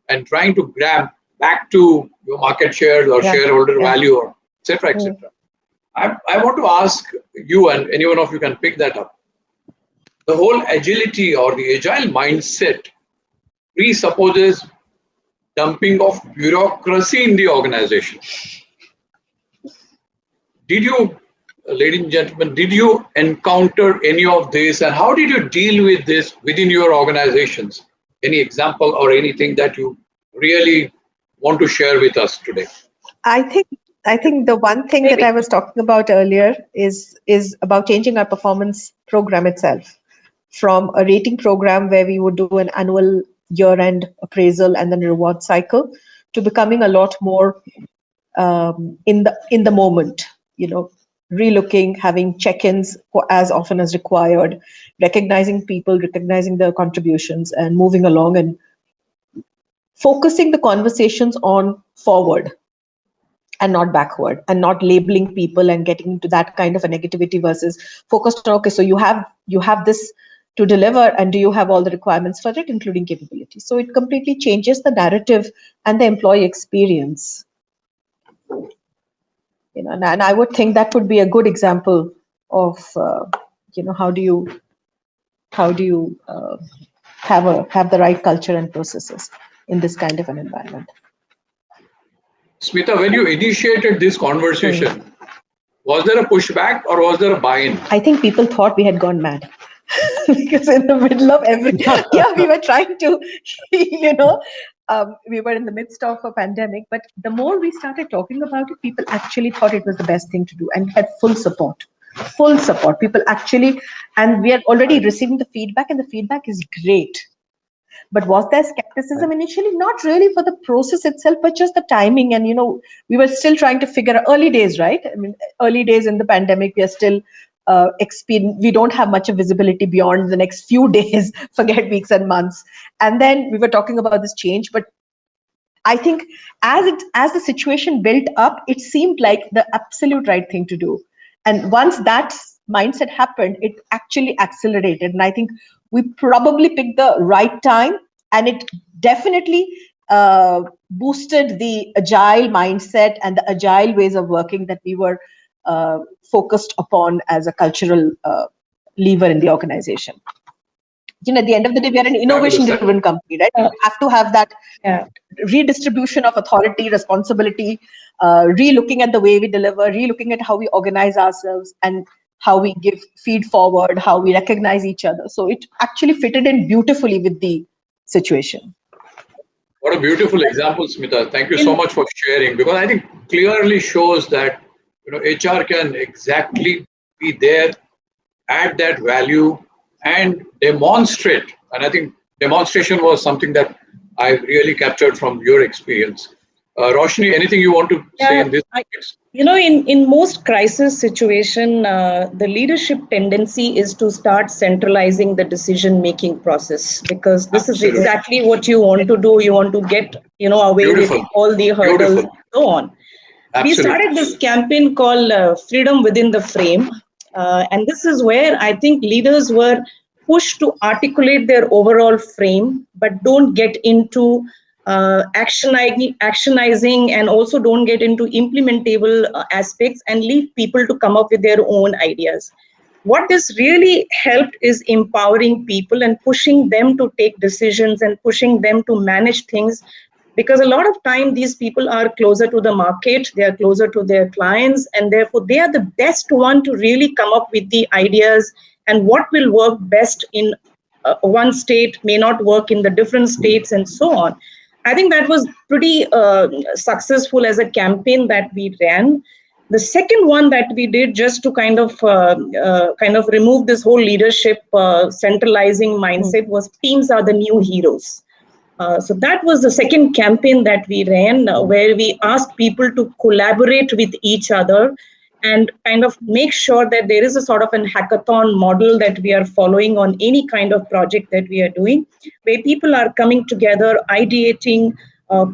and trying to grab back to your market shares or shareholder value, or et cetera, et cetera. I want to ask you, and any one of you can pick that up. The whole agility or the agile mindset presupposes dumping of bureaucracy in the organization. Did you, ladies and gentlemen, did you encounter any of this, and how did you deal with this within your organizations? Any example or anything that you really want to share with us today? I think the one thing that I was talking about earlier is about changing our performance program itself from a rating program where we would do an annual year-end appraisal and then reward cycle to becoming a lot more in the moment, relooking, having check-ins as often as required, recognizing people, recognizing their contributions, and moving along and focusing the conversations on forward and not backward, and not labeling people and getting into that kind of a negativity versus focused on, okay, so you have this to deliver, and do you have all the requirements for it, including capabilities? So it completely changes the narrative and the employee experience. And I would think that would be a good example of how do you have the right culture and processes in this kind of an environment. Smita, when you initiated this conversation, was there a pushback or was there a buy-in? I think people thought we had gone mad. Because in the middle of we were trying to, we were in the midst of a pandemic, but the more we started talking about it, people actually thought it was the best thing to do and had full support. full support. People actually, and we are already receiving the feedback, and the feedback is great. But was there skepticism initially? Not really for the process itself, but just the timing. And, we were still trying to figure out early days, right? I mean, early days in the pandemic, we are still we don't have much of visibility beyond the next few days, forget weeks and months. And then we were talking about this change, but I think as the situation built up, it seemed like the absolute right thing to do. And once that mindset happened, it actually accelerated. And I think we probably picked the right time, and it definitely boosted the agile mindset and the agile ways of working that we were focused upon as a cultural lever in the organization. At the end of the day, we are an innovation-driven company, right? We have to have that redistribution of authority, responsibility, re-looking at the way we deliver, re-looking at how we organize ourselves, and how we give feed forward, how we recognize each other. So it actually fitted in beautifully with the situation. What a beautiful example, Smita. Thank you so much for sharing, because I think clearly shows that HR can exactly be there, add that value, and demonstrate. And I think demonstration was something that I really captured from your experience. Roshni, anything you want to say in this? In most crisis situation, the leadership tendency is to start centralizing the decision-making process, because this is exactly what you want to do. You want to get, away with all the hurdles and so on. We started this campaign called Freedom Within the Frame. And this is where I think leaders were pushed to articulate their overall frame, but don't get into actionizing, and also don't get into implementable aspects, and leave people to come up with their own ideas. What this really helped is empowering people and pushing them to take decisions and pushing them to manage things. Because a lot of time these people are closer to the market, they are closer to their clients, and therefore they are the best one to really come up with the ideas, and what will work best in one state may not work in the different states, and so on. I think that was pretty successful as a campaign that we ran. The second one that we did, just to kind of remove this whole leadership centralizing mindset, was teams are the new heroes. So that was the second campaign that we ran, where we asked people to collaborate with each other and kind of make sure that there is a sort of an hackathon model that we are following on any kind of project that we are doing, where people are coming together, ideating,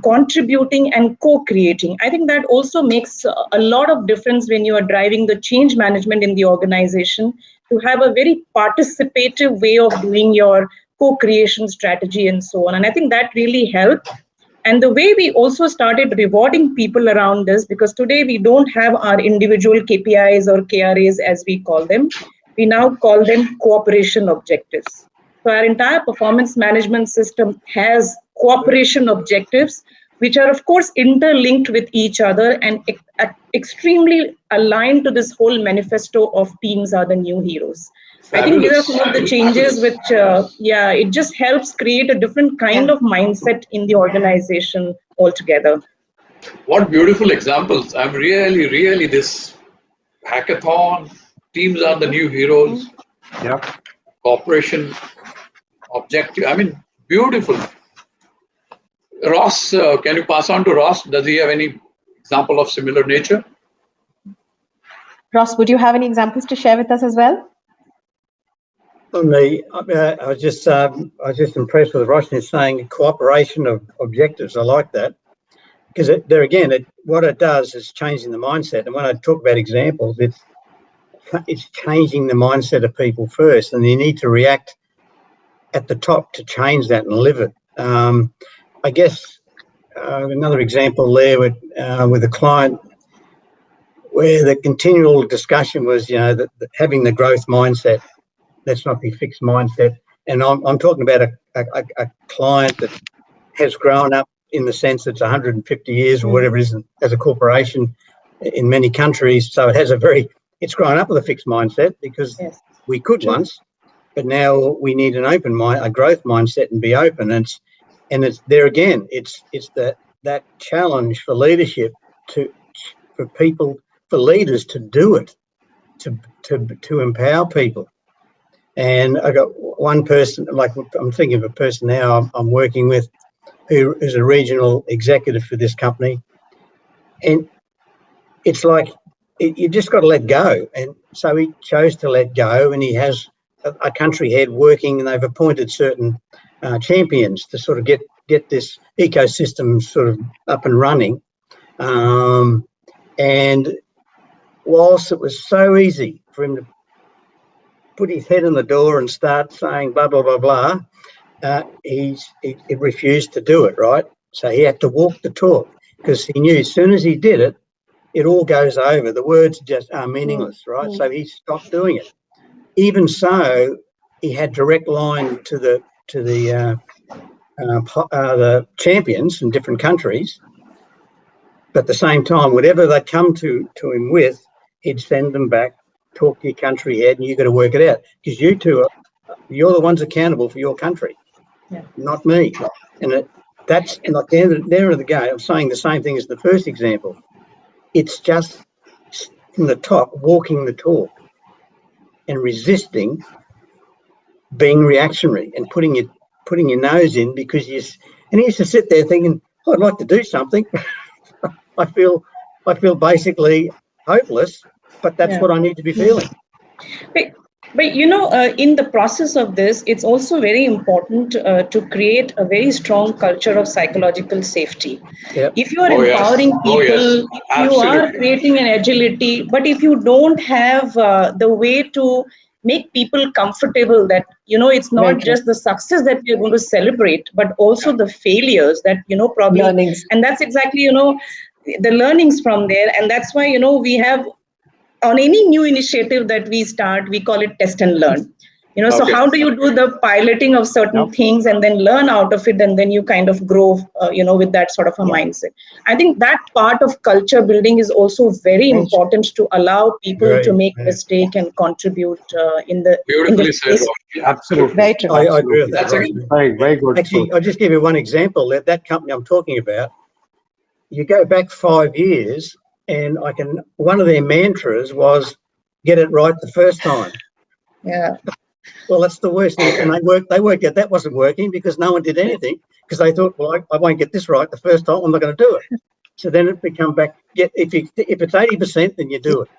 contributing, and co-creating. I think that also makes a lot of difference when you are driving the change management in the organization, to have a very participative way of doing your co-creation strategy and so on. And I think that really helped. And the way we also started rewarding people around this, because today we don't have our individual KPIs or KRAs as we call them. We now call them cooperation objectives. So our entire performance management system has cooperation objectives, which are of course interlinked with each other and extremely aligned to this whole manifesto of teams are the new heroes. I think these are some of the changes which, it just helps create a different kind of mindset in the organization altogether. What beautiful examples. I'm really this hackathon, teams are the new heroes, cooperation objective. I mean, beautiful. Ross, can you pass on to Ross? Does he have any example of similar nature? Ross, would you have any examples to share with us as well? On me, I was just impressed with Roshni saying cooperation of objectives. I like that, because what it does is changing the mindset. And when I talk about examples, it's changing the mindset of people first, and you need to react at the top to change that and live it. I guess another example there with a client, where the continual discussion was, that having the growth mindset. Let's not be fixed mindset. And I'm talking about a client that has grown up in the sense it's 150 years or whatever it is as a corporation in many countries. So it's grown up with a fixed mindset, because we could once, but now we need a growth mindset and be open. And it's there again. It's that challenge for leadership for leaders to do it. to empower people. And I got one person, like I'm thinking of a person now I'm working with, who is a regional executive for this company, and it's like you just got to let go. And so he chose to let go, and he has a country head working, and they've appointed certain champions to sort of get this ecosystem sort of up and running. And whilst it was so easy for him to put his head in the door and start saying blah, blah, blah, blah, he refused to do it, right? So he had to walk the talk, because he knew as soon as he did it, it all goes over. The words just are meaningless, right? So he stopped doing it. Even so, he had direct line to the champions in different countries. But at the same time, whatever they come to him with, he'd send them back, talk to your country head, and you've got to work it out, because you're the ones accountable for your country, not me. And that's like the end of the day. I'm saying the same thing as the first example. It's just from the top, walking the talk and resisting being reactionary and putting your nose in, because and he used to sit there thinking, oh, I'd like to do something. I feel basically hopeless, but that's what I need to be feeling. But in the process of this, it's also very important to create a very strong culture of psychological safety. Yep. If you are empowering people, if you are creating an agility, but if you don't have the way to make people comfortable that, it's not just the success that we are going to celebrate, but also the failures that, probably, learnings. And that's exactly, the learnings from there. And that's why, we have, on any new initiative that we start, we call it test and learn. So how do you do the piloting of certain things and then learn out of it, and then you kind of grow, with that sort of a mindset. I think that part of culture building is also very important to allow people to make mistake and contribute in the space. Absolutely. Very true. I agree with that. Very good. Actually, I'll just give you one example. That company I'm talking about, you go back 5 years, and one of their mantras was, get it right the first time. Yeah. Well, that's the worst thing. And they worked out that wasn't working, because no one did anything, because they thought, well, I won't get this right the first time, I'm not going to do it. So then it become back, if it's 80%, then you do it.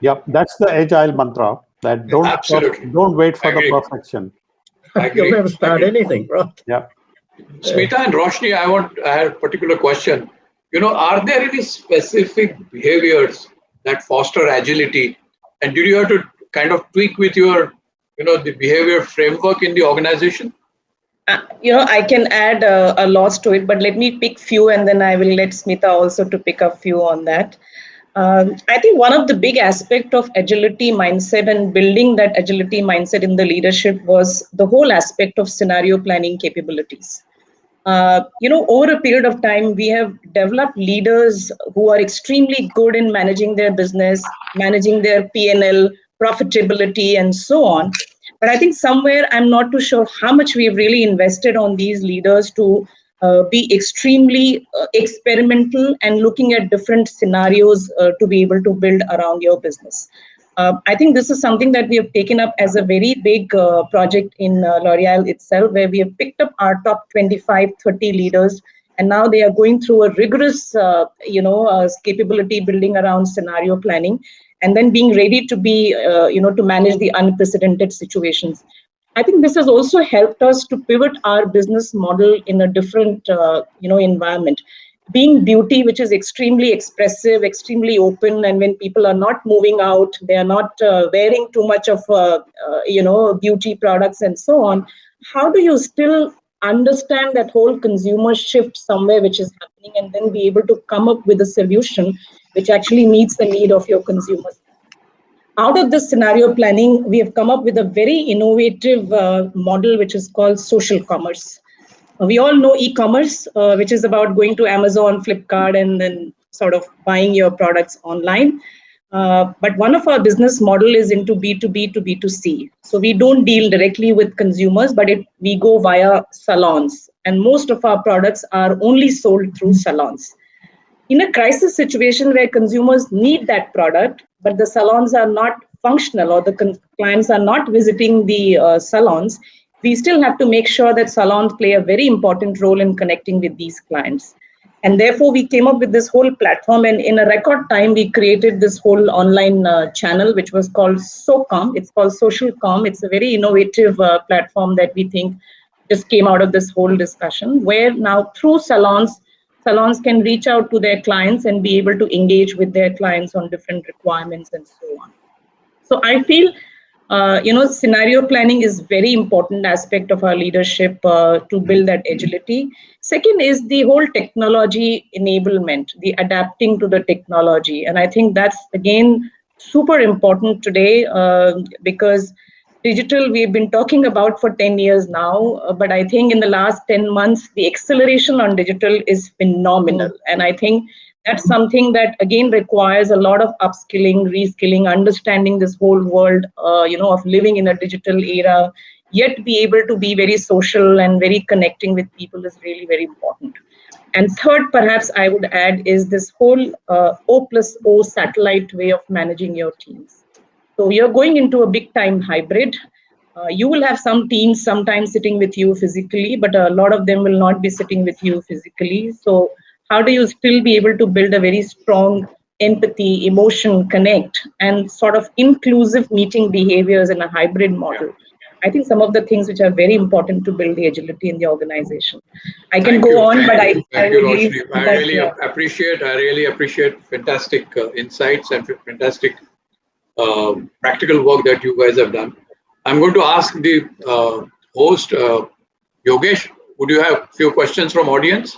Yep, that's the Agile mantra, that don't wait for the perfection. You'll never start anything, right? Yeah. Smita and Roshni, I have a particular question. Are there any specific behaviors that foster agility? And did you have to kind of tweak with your, the behavior framework in the organization? I can add a lot to it, but let me pick few, and then I will let Smita also to pick a few on that. I think one of the big aspect of agility mindset and building that agility mindset in the leadership was the whole aspect of scenario planning capabilities. Over a period of time, we have developed leaders who are extremely good in managing their business, managing their P&L, profitability, and so on. But I think somewhere, I'm not too sure how much we have really invested on these leaders to be extremely experimental and looking at different scenarios to be able to build around your business. I think this is something that we have taken up as a very big project in L'Oreal itself, where we have picked up our top 25, 30 leaders, and now they are going through a rigorous, capability building around scenario planning, and then being ready to be, to manage the unprecedented situations. I think this has also helped us to pivot our business model in a different, environment. Being beauty, which is extremely expressive, extremely open, and when people are not moving out, they are not wearing too much of, beauty products and so on. How do you still understand that whole consumer shift somewhere which is happening, and then be able to come up with a solution which actually meets the need of your consumers? Out of this scenario planning, we have come up with a very innovative model which is called social commerce. We all know e-commerce, which is about going to Amazon, Flipkart, and then sort of buying your products online. But one of our business model is into B2B to B2C. So we don't deal directly with consumers, but we go via salons. And most of our products are only sold through salons. In a crisis situation where consumers need that product, but the salons are not functional or the clients are not visiting the salons, we still have to make sure that salons play a very important role in connecting with these clients. And therefore, we came up with this whole platform, and in a record time, we created this whole online channel, which was called SOCOM. It's called Social Com. It's a very innovative platform that we think just came out of this whole discussion, where now through salons can reach out to their clients and be able to engage with their clients on different requirements and so on. So I feel, scenario planning is very important aspect of our leadership to build that agility. Second is the whole technology enablement, the adapting to the technology. And I think that's, again, super important today because digital, we've been talking about for 10 years now, but I think in the last 10 months, the acceleration on digital is phenomenal. And I think that's something that, again, requires a lot of upskilling, reskilling, understanding this whole world, of living in a digital era, yet be able to be very social and very connecting with people is really very important. And third, perhaps I would add, is this whole O+O satellite way of managing your teams. So you're going into a big time hybrid. You will have some teams sometimes sitting with you physically, but a lot of them will not be sitting with you physically. So how do you still be able to build a very strong empathy, emotion, connect, and sort of inclusive meeting behaviors in a hybrid model? I think some of the things which are very important to build the agility in the organization. I can go on, but I will leave. I really appreciate fantastic insights and fantastic practical work that you guys have done. I'm going to ask the host, Yogesh, would you have a few questions from audience?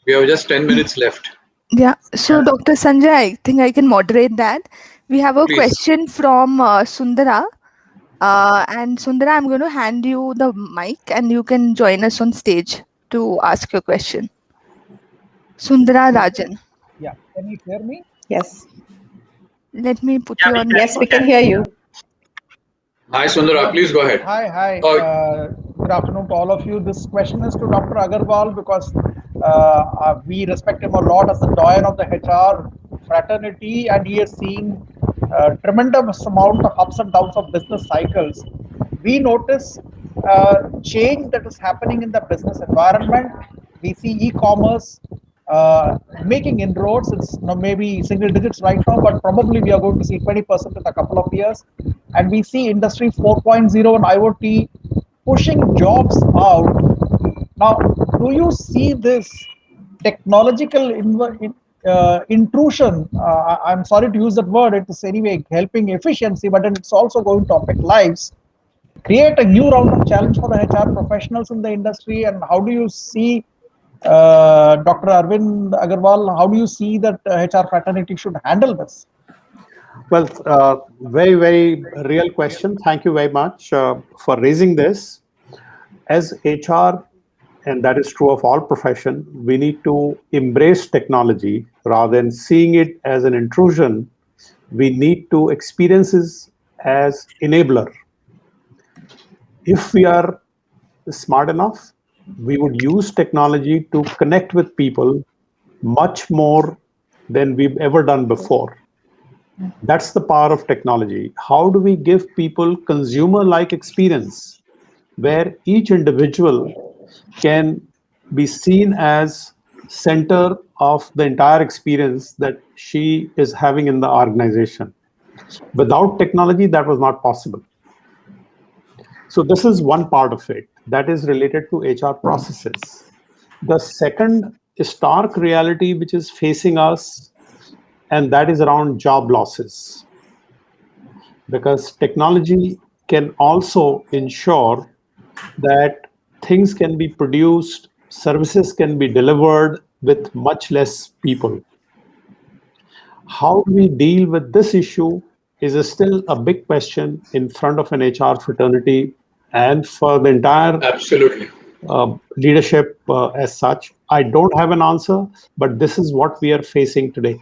We have just 10 minutes left. Yeah, so Dr. Sanjay, I think I can moderate that. We have a question from Sundara. And Sundara, I'm going to hand you the mic and you can join us on stage to ask your question. Sundara Rajan. Yeah, can you hear me? Yes. Let me put you on. Yes, we can hear you. Hi, Sundara, please go ahead. Hi. Good afternoon to all of you. This question is to Dr. Agarwal because we respect him a lot as the doyen of the HR fraternity, and he has seen a tremendous amount of ups and downs of business cycles. We notice change that is happening in the business environment. We see e-commerce making inroads. It's maybe single digits right now, but probably we are going to see 20% in a couple of years. And we see Industry 4.0 and IoT pushing jobs out. Now, do you see this technological intrusion? I'm sorry to use that word. It is anyway helping efficiency, but then it's also going to affect lives. Create a new round of challenge for the HR professionals in the industry. And how do you see, Dr. Arvind Agarwal, how do you see that HR fraternity should handle this? Well, very, very real question. Thank you very much for raising this. As HR, and that is true of all profession, we need to embrace technology rather than seeing it as an intrusion. We need to experience it as enabler. If we are smart enough, we would use technology to connect with people much more than we've ever done before. That's the power of technology. How do we give people consumer-like experience where each individual can be seen as center of the entire experience that she is having in the organization? Without technology, that was not possible. So this is one part of it that is related to HR processes. The second stark reality which is facing us, and that is around job losses. Because technology can also ensure that things can be produced, services can be delivered with much less people. How do we deal with this issue is still a big question in front of an HR fraternity and for the entire leadership as such. I don't have an answer, but this is what we are facing today.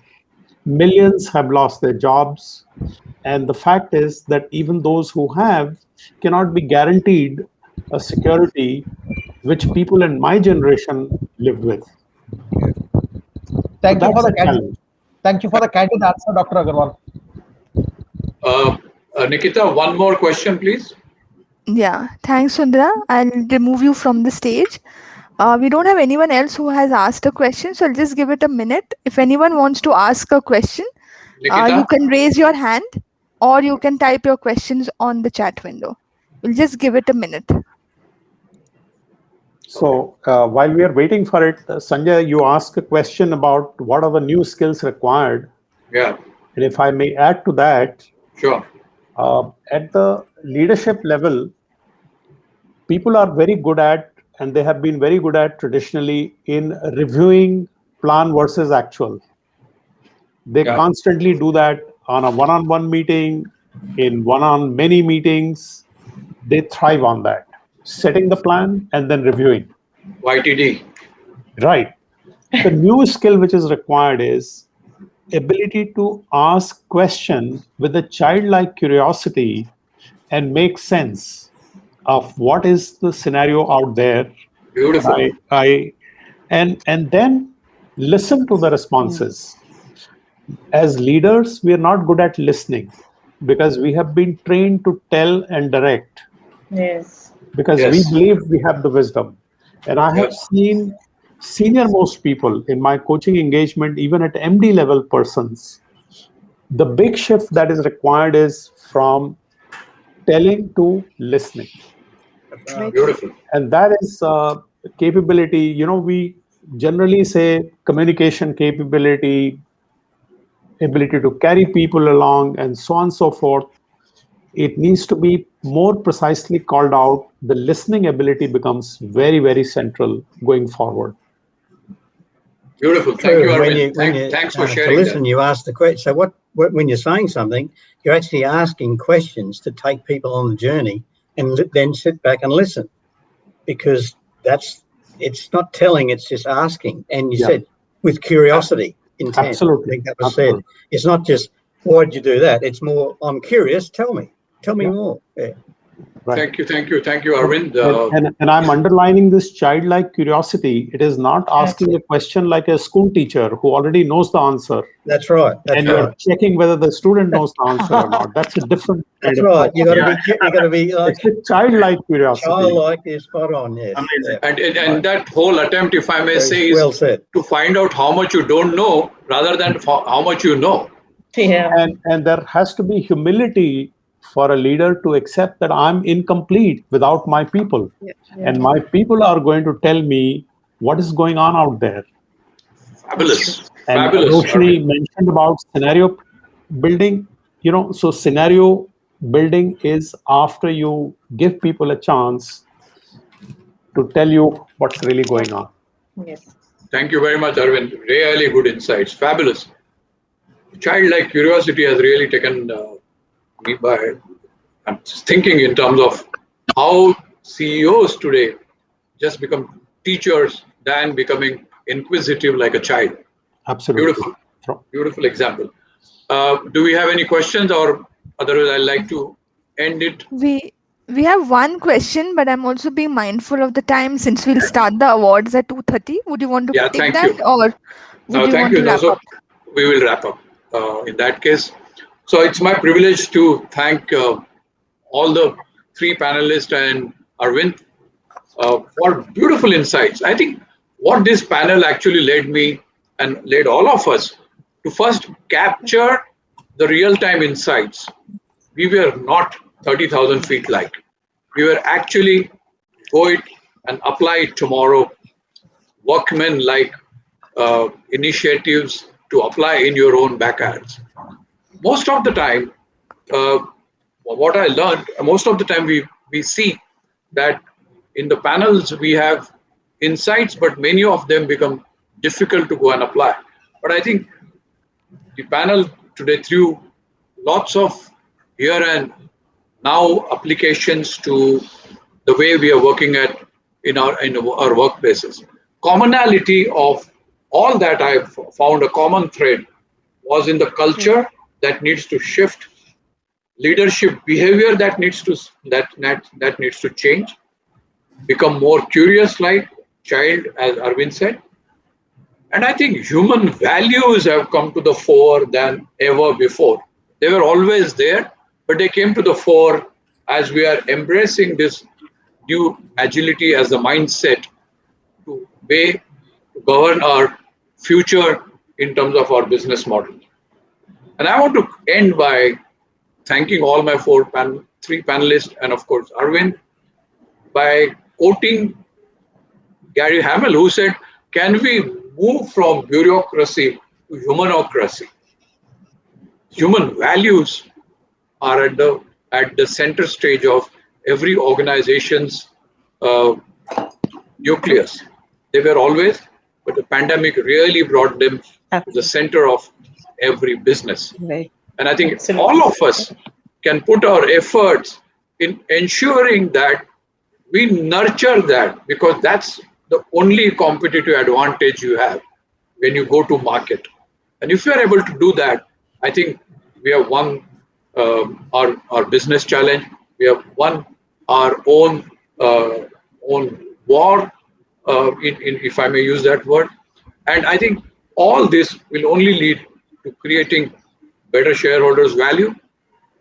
Millions have lost their jobs, and the fact is that even those who have cannot be guaranteed a security which people in my generation lived with. Thank you for the candid answer, Dr. Agarwal. Nikita, one more question, please. Yeah, thanks, Sundara. I'll remove you from the stage. We don't have anyone else who has asked a question, so I'll just give it a minute. If anyone wants to ask a question, you can raise your hand or you can type your questions on the chat window. We'll just give it a minute. So while we are waiting for it, Sanjay, you asked a question about what are the new skills required. Yeah. And if I may add to that, sure. At the leadership level, people are very good at, and they have been very good at traditionally in reviewing plan versus actual. They constantly do that on a one-on-one meeting, in one-on-many meetings. They thrive on that, setting the plan and then reviewing. YTD. Right. The new skill which is required is ability to ask question with a childlike curiosity and make sense of what is the scenario out there. Beautiful. And then listen to the responses. As leaders, we are not good at listening because we have been trained to tell and direct. Yes. Because we believe we have the wisdom. And I have seen senior most people in my coaching engagement, even at MD level persons, the big shift that is required is from telling to listening. Beautiful. And that is capability. You know, we generally say communication capability, ability to carry people along, and so on and so forth. It needs to be more precisely called out. The listening ability becomes very, very central going forward. Beautiful. Thank you, Arvind. Thanks for sharing. To listen, you ask the question. So when you're saying something, you're actually asking questions to take people on the journey and then sit back and listen, because it's not telling, it's just asking. And you said with curiosity, intent. Absolutely. I think that was said. It's not just, why did you do that? It's more, I'm curious, tell me more. Yeah. Right. Thank you, Arvind. And I'm underlining this childlike curiosity. It is not asking a question like a school teacher who already knows the answer. That's right. And you're checking whether the student knows the answer or not. That's a different kind of right. You got to be like, it's a childlike curiosity. Childlike is spot on. Yes. Amazing. And that whole attempt, if I may say, is well said. To find out how much you don't know rather than how much you know. Yeah. And there has to be humility for a leader to accept that I'm incomplete without my people. Yeah. And my people are going to tell me what is going on out there. Fabulous. And Fabulous. Roshni mentioned about scenario building. You know, so scenario building is after you give people a chance to tell you what's really going on. Yes. Thank you very much, Arvind. Really good insights. Fabulous. Childlike curiosity has really taken me by. I'm just thinking in terms of how CEOs today just become teachers than becoming inquisitive like a child. Absolutely. Beautiful. Beautiful example. Do we have any questions, or otherwise I'd like to end it? We have one question, but I'm also being mindful of the time since we'll start the awards at 2:30. Would you want to take that, or would you want to wrap up? We will wrap up in that case. So it's my privilege to thank all the three panelists and Arvind for beautiful insights. I think what this panel actually led me and led all of us to first capture the real-time insights. We were not 30,000 feet like. We were actually go it and apply it tomorrow. Workmen like initiatives to apply in your own backyards. Most of the time, what I learned, most of the time we see that in the panels we have insights, but many of them become difficult to go and apply. But I think the panel today threw lots of here and now applications to the way we are working in our workplaces. Commonality of all that I've found, a common thread was in the culture that needs to shift, leadership behavior that needs to change, become more curious like child, as Arvind said. And I think human values have come to the fore than ever before. They were always there, but they came to the fore as we are embracing this new agility as the mindset to govern our future in terms of our business model. And I want to end by thanking all my three panelists and of course Arvind by quoting Gary Hamel, who said, "Can we move from bureaucracy to humanocracy?" Human values are at the center stage of every organization's nucleus. They were always, but the pandemic really brought them to the center of every business. Right. And I think all of us can put our efforts in ensuring that we nurture that, because that's the only competitive advantage you have when you go to market. And if you are able to do that, I think we have won our business challenge. We have won our own war, if I may use that word. And I think all this will only lead to creating better shareholders' value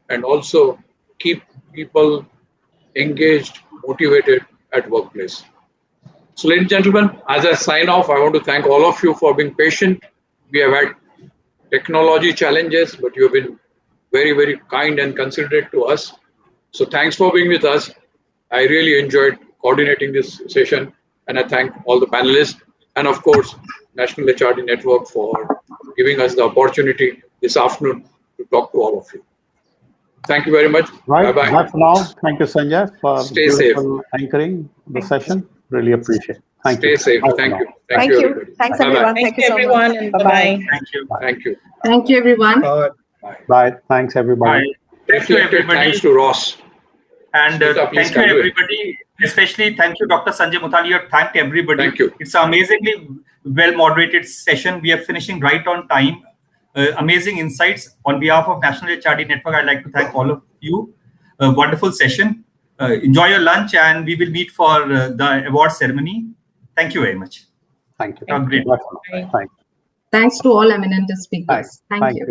and also keep people engaged, motivated at workplace. So, ladies and gentlemen, as I sign off, I want to thank all of you for being patient. We have had technology challenges, but you have been very, very kind and considerate to us. So thanks for being with us. I really enjoyed coordinating this session, and I thank all the panelists and of course National HRD Network for giving us the opportunity this afternoon to talk to all of you. Thank you very much. Right. Bye-bye. That's now. Thank you, Sanjay, for Stay safe. anchoring the session. Really appreciate it. Thank you. Stay safe. Thank you. Thank you. Everybody. Thanks, Bye-bye. everyone. Thank you, so much. everyone, and bye-bye. Thank you. Thank you. Thank you, everyone. Bye. Thanks, everybody. Bye. Thank you, everybody. Thanks to Ross. And Smita, please thank you, conclude. everybody. Especially thank you, Dr. Sanjay Muthali. You have thanked everybody. Thank you. It's an amazingly well-moderated session. We are finishing right on time. Amazing insights. On behalf of National HRD Network, I'd like to thank all of you. A wonderful session. Enjoy your lunch, and we will meet for the award ceremony. Thank you very much. Thank you. Have a great Bye. Thanks to all eminent speakers. Thank you.